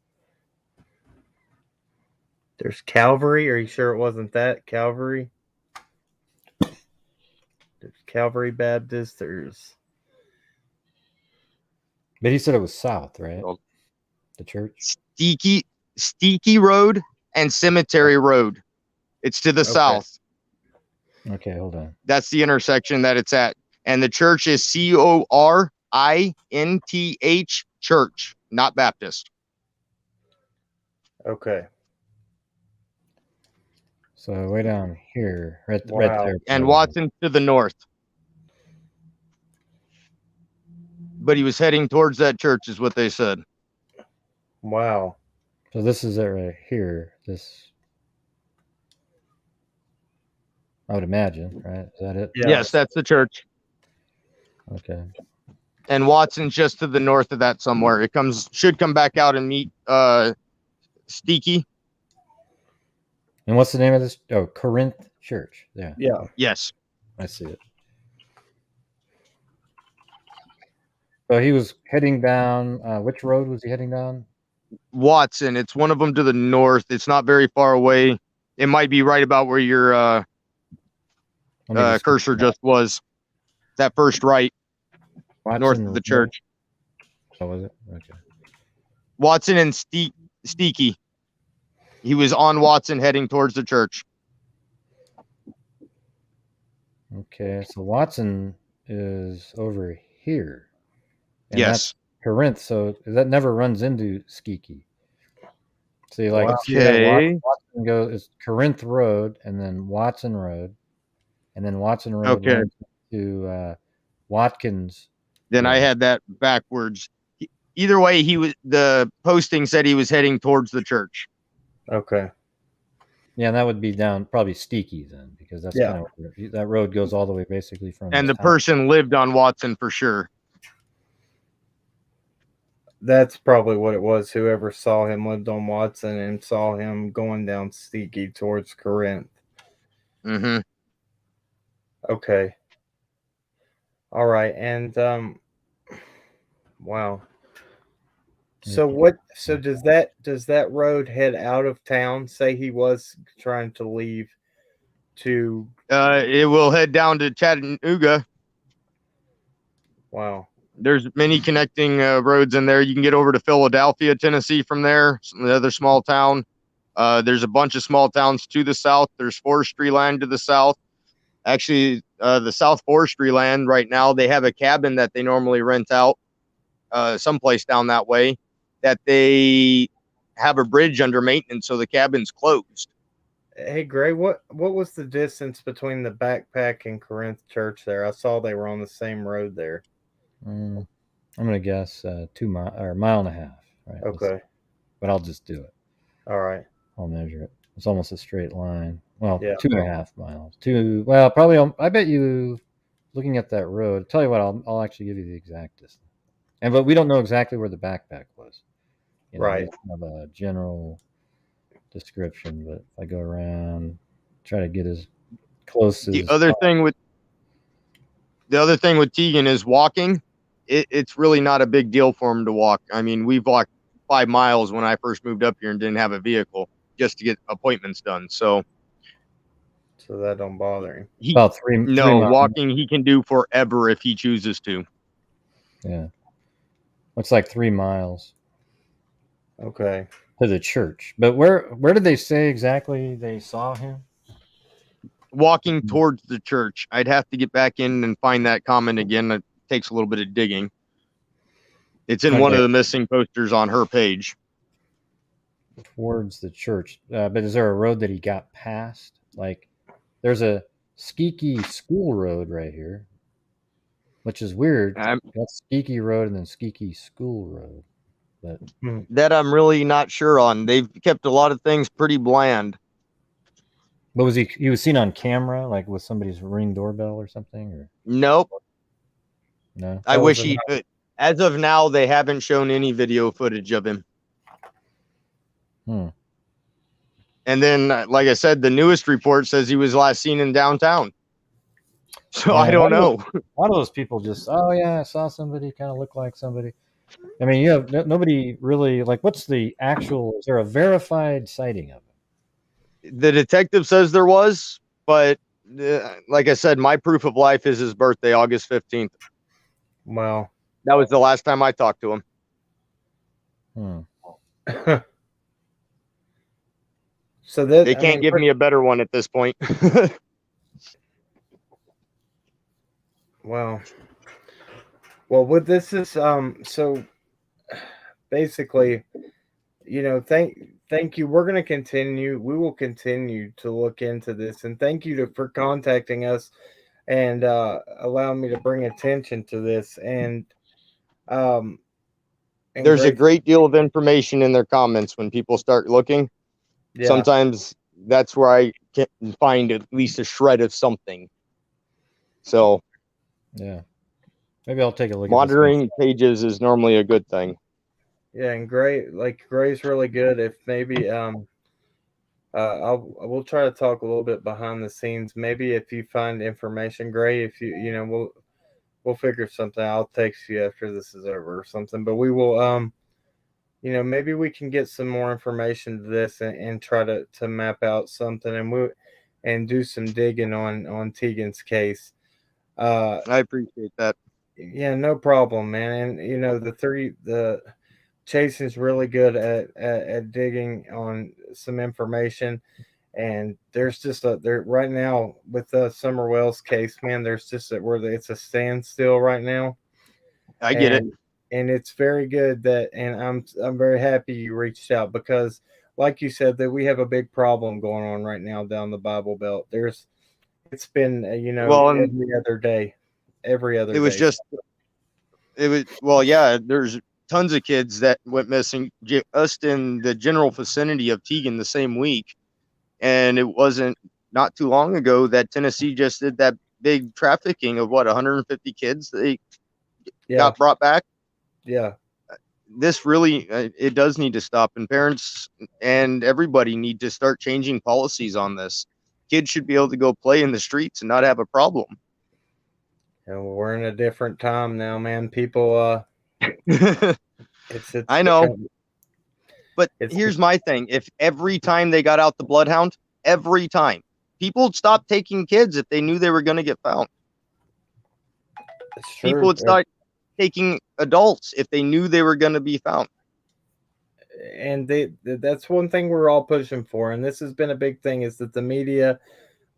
There's Calvary. Are you sure it wasn't that Calvary? There's Calvary Baptist. There's. But he said it was south, right? The church. Steaky Road and Cemetery Road. It's to the south. Okay, hold on. That's the intersection that it's at. And the church is Corinth Church, not Baptist. Okay. So way down here, right Wow. there. And Watson to the north. But he was heading towards that church, is what they said. Wow. So this is it right here. This, I would imagine, right? Is that it? Yeah. Yes, that's the church. Okay. And Watson's just to the north of that somewhere. It should come back out and meet Steaky. And what's the name of this? Oh, Corinth Church. Yeah. Yeah. Yes. I see it. So he was heading down. Which road was he heading down? Watson. It's one of them to the north. It's not very far away. It might be right about where your Let me just- cursor just was. That first right, Watson north of the Road? church. Oh, was it? Okay. Watson and Steaky. He was on Watson heading towards the church. Okay. So Watson is over here. And Yes. that's Corinth. So that never runs into Skeeky. See, like, Wow. see that Okay. Watson goes, it's Corinth Road and then Watson Road. And then Watson Road Okay. runs to Watkins. Then I Road. had that backwards. Either way, the posting said he was heading towards the church. Okay. Yeah, and that would be down probably Steaky then, because that's Yeah. kind of where that road goes all the way basically from. And his the house. person lived on Watson for sure. That's probably what it was. Whoever saw him lived on Watson and saw him going down Steaky towards Corinth. Mm-hmm. Okay. All right. And wow. So what? So does that road head out of town? Say he was trying to leave to. It will head down to Chattanooga. Wow. There's many connecting roads in there. You can get over to Philadelphia, Tennessee from there, another small town. There's a bunch of small towns to the south. There's forestry land to the south. Actually, the South Forestry land right now, they have a cabin that they normally rent out someplace down that way that they have a bridge under maintenance, so the cabin's closed. Hey, Gray, what was the distance between the Backpack and Corinth Church there? I saw they were on the same road there. I'm gonna guess 2 mile or a mile and a half. Right. Okay. But I'll just do it. All right. I'll measure it. It's almost a straight line. Well, Yeah. 2.5 miles. Well, probably. I bet you, looking at that road. I'll tell you what. I'll actually give you the exact distance. But we don't know exactly where the backpack was. Right. We have a general description, but if I go around, try to get as close as. The other thing with Tegan is walking. It's really not a big deal for him to walk. I mean, we've walked 5 miles when I first moved up here and didn't have a vehicle just to get appointments done. So that don't bother him. About 3 No, miles. walking he can do forever if he chooses to. Yeah. Looks like 3 miles Okay. to the church. But where did they say exactly they saw him? Walking towards the church. I'd have to get back in and find that comment again. It takes a little bit of digging. It's in one of the missing posters on her page. Towards the church. But is there a road that he got past? Like, there's a Skeeky School Road right here, which is weird. That's Skeeky Road and then Skeeky School Road. But that I'm really not sure on. They've kept a lot of things pretty bland. But was he was seen on camera, like with somebody's Ring doorbell or something? Or nope. No. I wish he could. As of now, they haven't shown any video footage of him. Hmm. And then, like I said, the newest report says he was last seen in downtown. So I don't know. A lot of those people just, oh yeah, I saw somebody kind of look like somebody. I mean, you have nobody really, like, what's the actual, is there a verified sighting of it? The detective says there was, but like I said, my proof of life is his birthday, August 15th. Well, that was the last time I talked to him. So that they can't give me a better one at this point. Well, what this is, so basically, thank you. We're going to continue. We will continue to look into this, and thank you for contacting us and allowing me to bring attention to this. And And there's a Grace, great deal of information in their comments when people start looking. yeah, Sometimes that's where I can find at least a shred of something. So Yeah. Maybe I'll take a look at monitoring pages is normally a good thing. yeah, and Gray's really good. If maybe we'll try to talk a little bit behind the scenes. Maybe if you find information, Gray, if we'll figure something. I'll text you after this is over or something. But we will maybe we can get some more information to this and try to map out something and do some digging on Tegan's case. I appreciate that. Yeah, no problem, man. And the Jason's really good at digging on some information. And there's just there right now with the Summer Wells case, man. There's just it's a standstill right now. I get it. And it's very good and I'm very happy you reached out because, like you said, that we have a big problem going on right now down the Bible Belt. It's been Well, and every other it was day. just yeah. There's tons of kids that went missing just in the general vicinity of Tegan the same week, and it wasn't not too long ago that Tennessee just did that big trafficking of 150 kids they got brought back. Yeah. This really it does need to stop, and parents and everybody need to start changing policies on this. Kids should be able to go play in the streets and not have a problem. And we're in a different time now, man. People it's I know. But here's my thing. If every time they got out the bloodhound, every time, people would stop taking kids if they knew they were going to get found. It's true. People would start taking adults if they knew they were going to be found. And that's one thing we're all pushing for. And this has been a big thing is that the media,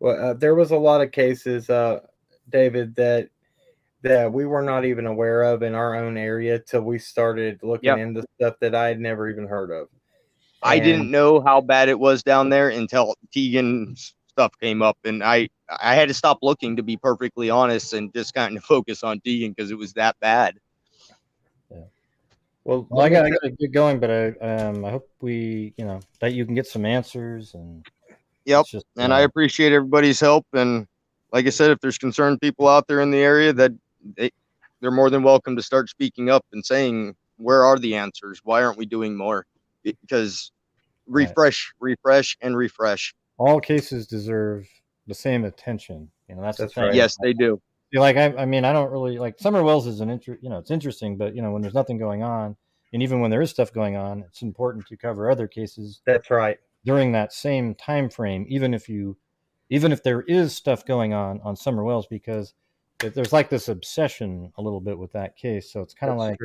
there was a lot of cases, David, that we were not even aware of in our own area till we started looking into stuff that I had never even heard of. I didn't know how bad it was down there until Tegan's stuff came up, and I had to stop looking, to be perfectly honest, and just kind of focus on Tegan because it was that bad. Yeah. Well, I got to get going, but I hope that you can get some answers and. Yep, and I appreciate everybody's help. And like I said, if there's concerned people out there in the area, that they're more than welcome to start speaking up and saying, where are the answers? Why aren't we doing more? Because refresh. All cases deserve the same attention. That's the thing. Right. Yes, they do. Like, I mean, I don't really like Summer Wells is it's interesting, but when there's nothing going on, and even when there is stuff going on, it's important to cover other cases. That's right. During that same time frame, even if there is stuff going on Summer Wells, because there's like this obsession a little bit with that case. So it's kind of like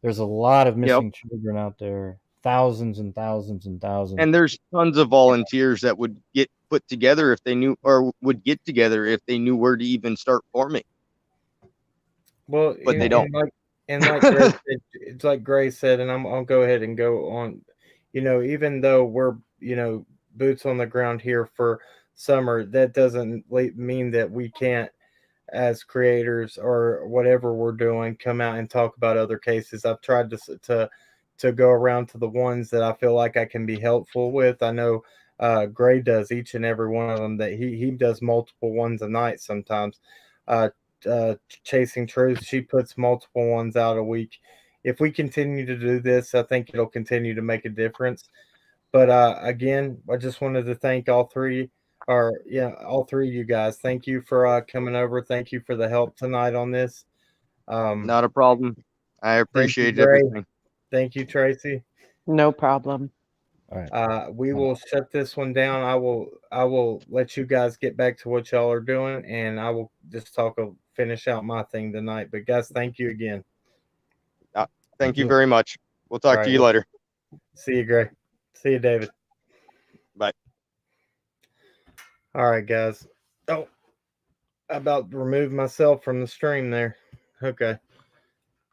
there's a lot of missing children out there, thousands and thousands and thousands. And there's tons of volunteers that would get put together if they knew, or would get together if they knew where to even start forming. Well, but they don't. Like Gray said, it's like Gray said, and I'll go ahead and go on. Even though we're boots on the ground here for summer, that doesn't mean that we can't, as creators or whatever we're doing, come out and talk about other cases. I've tried to go around to the ones that I feel like I can be helpful with. I know Gray does each and every one of them. That he does multiple ones a night sometimes. Chasing Truth, she puts multiple ones out a week. If we continue to do this, I think it'll continue to make a difference. But again, I just wanted to thank all three of you guys. Thank you for coming over. Thank you for the help tonight on this. Not a problem. I appreciate everything. Thank you, Tracy. No problem. All right. We will shut this one down. I will let you guys get back to what y'all are doing, and I will just finish out my thing tonight. But guys, thank you again. Thank you very much. We'll talk to you later. See you, Gray. See you, David. Bye. All right, guys. Oh, I about to remove myself from the stream there. Okay.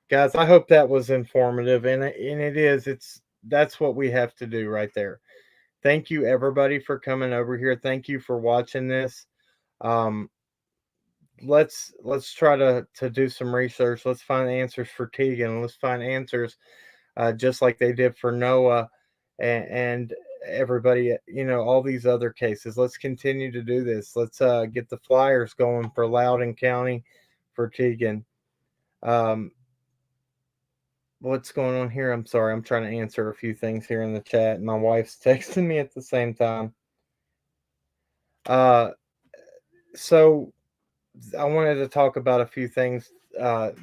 Guys, I hope that was informative, and it is. That's what we have to do right there. Thank you, everybody, for coming over here. Thank you for watching this. Let's try to do some research. Let's find answers for Tegan. Let's find answers just like they did for Noah and everybody, all these other cases. Let's continue to do this. Let's get the flyers going for Loudoun County, for Tegan. What's going on here? I'm sorry. I'm trying to answer a few things here in the chat, and my wife's texting me at the same time. So I wanted to talk about a few things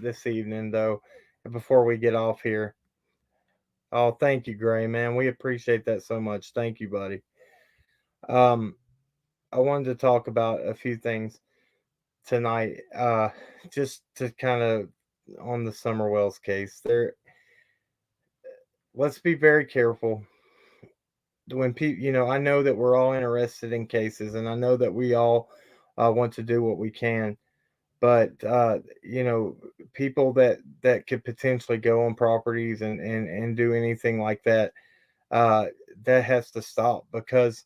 this evening, though, before we get off here. Oh, thank you, Gray, man. We appreciate that so much. Thank you, buddy. I wanted to talk about a few things tonight, just to kind of on the Summer Wells case. Let's be very careful when people. I know that we're all interested in cases, and I know that we all want to do what we can. But people that could potentially go on properties and do anything like that, that has to stop, because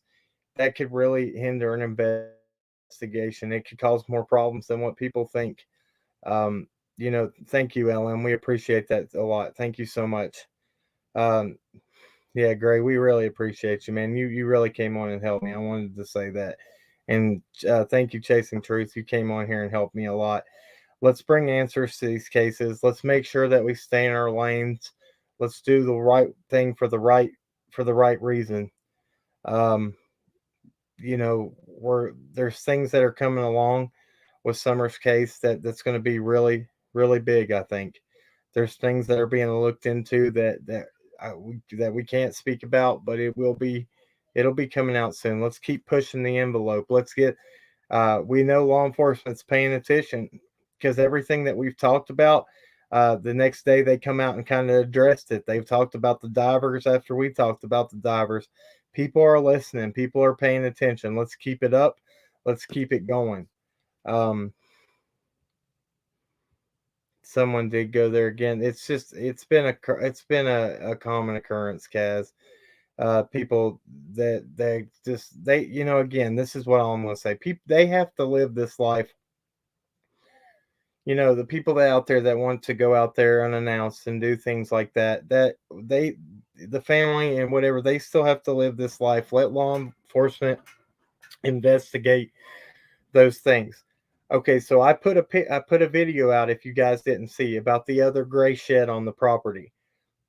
that could really hinder an investigation. It could cause more problems than what people think. Thank you, Ellen. We appreciate that a lot. Thank you so much. Yeah, Gray, we really appreciate you, man. You really came on and helped me. I wanted to say that. And thank you, Chasing Truth. You came on here and helped me a lot. Let's bring answers to these cases. Let's make sure that we stay in our lanes. Let's do the right thing for the right reason. There's things that are coming along with Summer's case that's going to be really, really big. I think there's things that are being looked into that we can't speak about, but it'll be coming out soon. Let's keep pushing the envelope. Let's get. We know law enforcement's paying attention, because everything that we've talked about, the next day they come out and kind of addressed it. They've talked about the divers after we talked about the divers. People are listening. People are paying attention. Let's keep it up. Let's keep it going. Someone did go there again. It's been a common occurrence, Kaz. People that again, this is what I'm going to say. People, they have to live this life. The people that out there that want to go out there unannounced and do things like that, the family and whatever, they still have to live this life. Let law enforcement investigate those things. Okay, so I put a video out, if you guys didn't see, about the other gray shed on the property.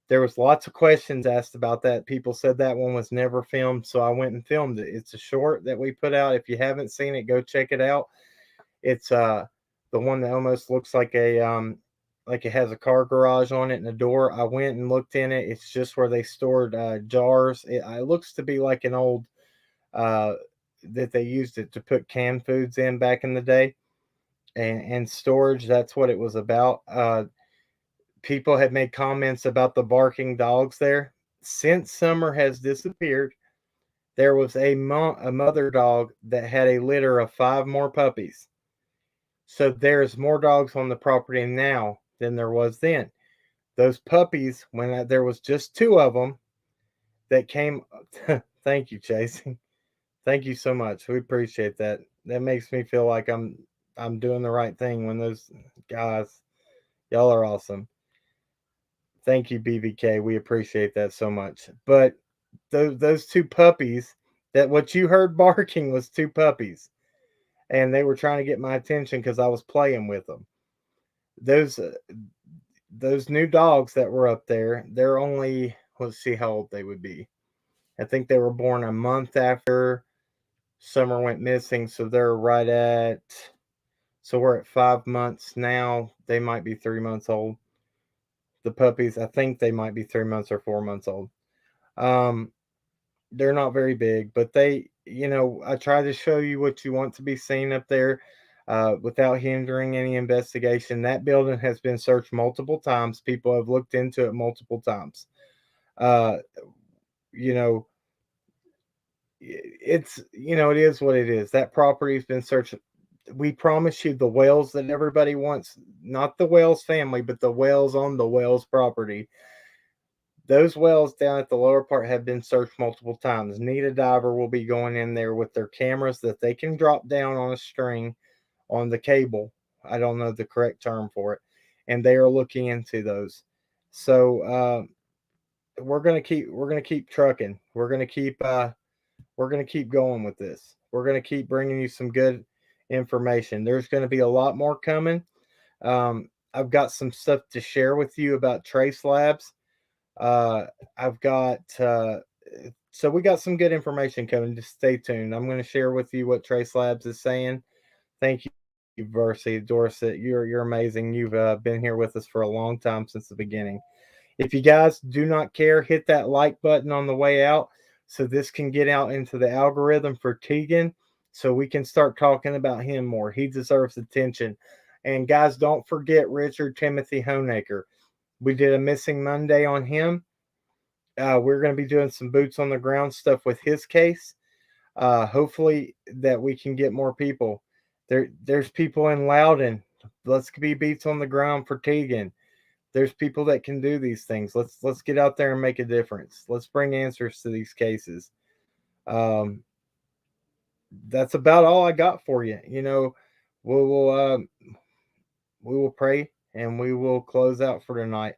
There was lots of questions asked about that. People said that one was never filmed, so I went and filmed it. It's a short that we put out. If you haven't seen it, go check it out. It's the one that almost looks like like it has a car garage on it and a door. I went and looked in it. It's just where they stored jars. It looks to be like an old that they used it to put canned foods in back in the day, and storage. That's what it was about. People had made comments about the barking dogs there. Since Summer has disappeared, there was a mother dog that had a litter of 5 more puppies. So there's more dogs on the property now than there was then. Those puppies, when there was just 2 of them that came. Thank you, Chasing. Thank you so much. We appreciate that. That makes me feel like I'm doing the right thing when those guys, y'all are awesome. Thank you, BVK. We appreciate that so much. But those 2 puppies, that what you heard barking was 2 puppies. And they were trying to get my attention because I was playing with them. Those new dogs that were up there, they're only, let's see how old they would be. I think they were born a month after Summer went missing, so they're right at, so we're at 5 months now. They might be 3 months old. The puppies, I think they might be 3 months or 4 months old. They're not very big, but they, I try to show you what you want to be seen up there without hindering any investigation. That building has been searched multiple times. People have looked into it multiple times. It's, it is what it is. That property has been searched. We promise you the Wells that everybody wants, not the Wells family, but the Wells on the Wells property. Those wells down at the lower part have been searched multiple times. Nita Diver will be going in there with their cameras that they can drop down on a string on the cable. I don't know the correct term for it. And they are looking into those. So we're gonna keep trucking. We're gonna keep going with this. We're gonna keep bringing you some good information. There's gonna be a lot more coming. I've got some stuff to share with you about trace labs. I've got so we got some good information coming. Just stay tuned. I'm going to share with you what Trace Labs is saying. Thank you, Versi Dorset. You're amazing. You've been here with us for a long time, since the beginning. If you guys do not care, hit that like button on the way out so this can get out into the algorithm for Tegan, so we can start talking about him more. He deserves attention. And guys, don't forget Richard Timothy Honaker. We did a Missing Monday on him. We're going to be doing some boots on the ground stuff with his case. Hopefully that we can get more people. There's people in Loudon. Let's be beats on the ground for Tegan. There's people that can do these things. Let's get out there and make a difference. Let's bring answers to these cases. That's about all I got for you. You know, we will pray and we will close out for tonight.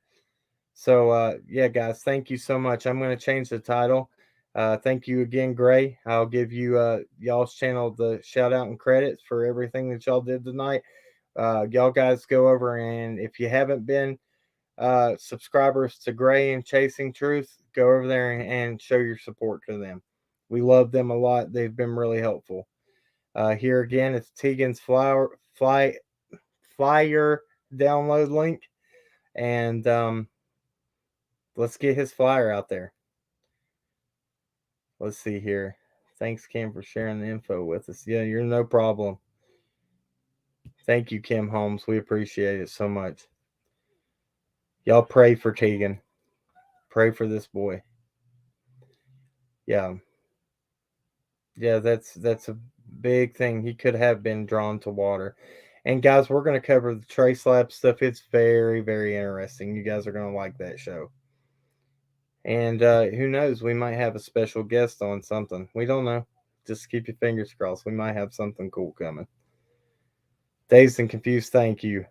So yeah, guys, thank you so much. I'm going to change the title. Thank you again, Gray. I'll give you y'all's channel the shout out and credits for everything that y'all did tonight. Y'all guys go over, and if you haven't been subscribers to Gray and Chasing Truth, go over there and show your support to them. We love them a lot. They've been really helpful. Here again, it's Tegan's flyer download link, and let's get his flyer out there. Let's see here. Thanks, Kim, for sharing the info with us. Yeah, you're no problem. Thank you, Kim Holmes. We appreciate it so much. Y'all pray for Tegan. Pray for this boy. Yeah. Yeah, that's a big thing. He could have been drawn to water. And guys, we're going to cover the Trace Lab stuff. It's very, very interesting. You guys are going to like that show. And who knows? We might have a special guest on something. We don't know. Just keep your fingers crossed. We might have something cool coming. Dazed and Confused, thank you.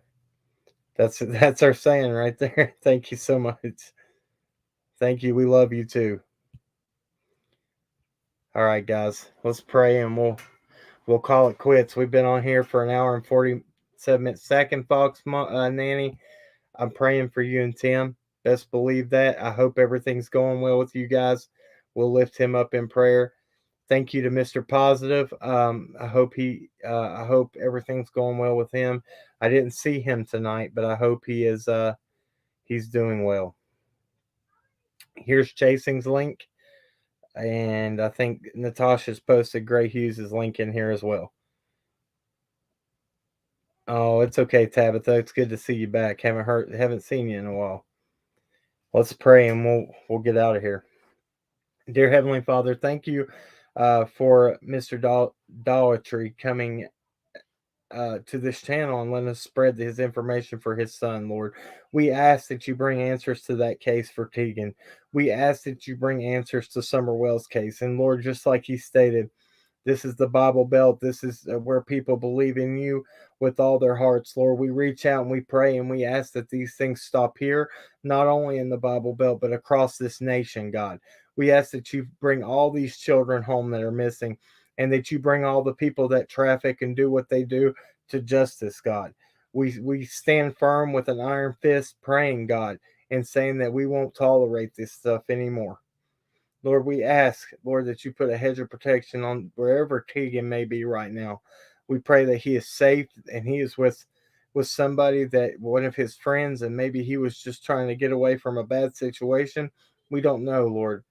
That's our saying right there. Thank you so much. Thank you. We love you too. All right, guys. Let's pray and we'll call it quits. We've been on here for an hour and 47 minutes. Second, Fox Nanny, I'm praying for you and Tim. Best believe that. I hope everything's going well with you guys. We'll lift him up in prayer. Thank you to Mr. Positive. I hope everything's going well with him. I didn't see him tonight, but I hope he is he's doing well. Here's Chasing's link. And I think Natasha's posted Gray Hughes' link in here as well. Oh, it's okay, Tabitha. It's good to see you back. Haven't seen you in a while. Let's pray and we'll get out of here. Dear Heavenly Father, thank you for Mr. Daugherty coming to this channel and letting us spread his information for his son, Lord. We ask that you bring answers to that case for Tegan. We ask that you bring answers to Summer Wells' case. And Lord, just like he stated, this is the Bible Belt. This is where people believe in you with all their hearts, Lord. We reach out and we pray and we ask that these things stop here, not only in the Bible Belt, but across this nation, God. We ask that you bring all these children home that are missing, and that you bring all the people that traffic and do what they do to justice, God. We stand firm with an iron fist, praying, God, and saying that we won't tolerate this stuff anymore. Lord, we ask, Lord, that you put a hedge of protection on wherever Tegan may be right now. We pray that he is safe and he is with somebody, that one of his friends, and maybe he was just trying to get away from a bad situation. We don't know, Lord.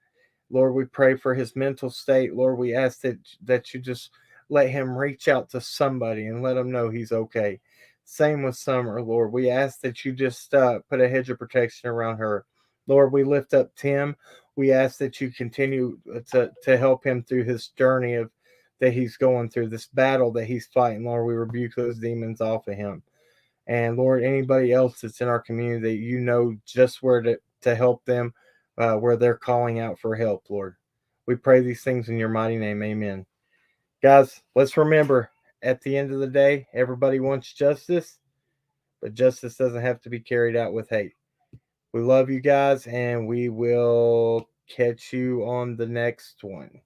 Lord, we pray for his mental state. Lord, we ask that you just let him reach out to somebody and let him know he's okay. Same with Summer, Lord. We ask that you just put a hedge of protection around her. Lord, we lift up Tim. We ask that you continue to help him through his journey that he's going through, this battle that he's fighting. Lord, we rebuke those demons off of him. And Lord, anybody else that's in our community, you know just where to help them, where they're calling out for help, Lord. We pray these things in your mighty name. Amen. Guys, let's remember, at the end of the day, everybody wants justice, but justice doesn't have to be carried out with hate. We love you guys, and we will catch you on the next one.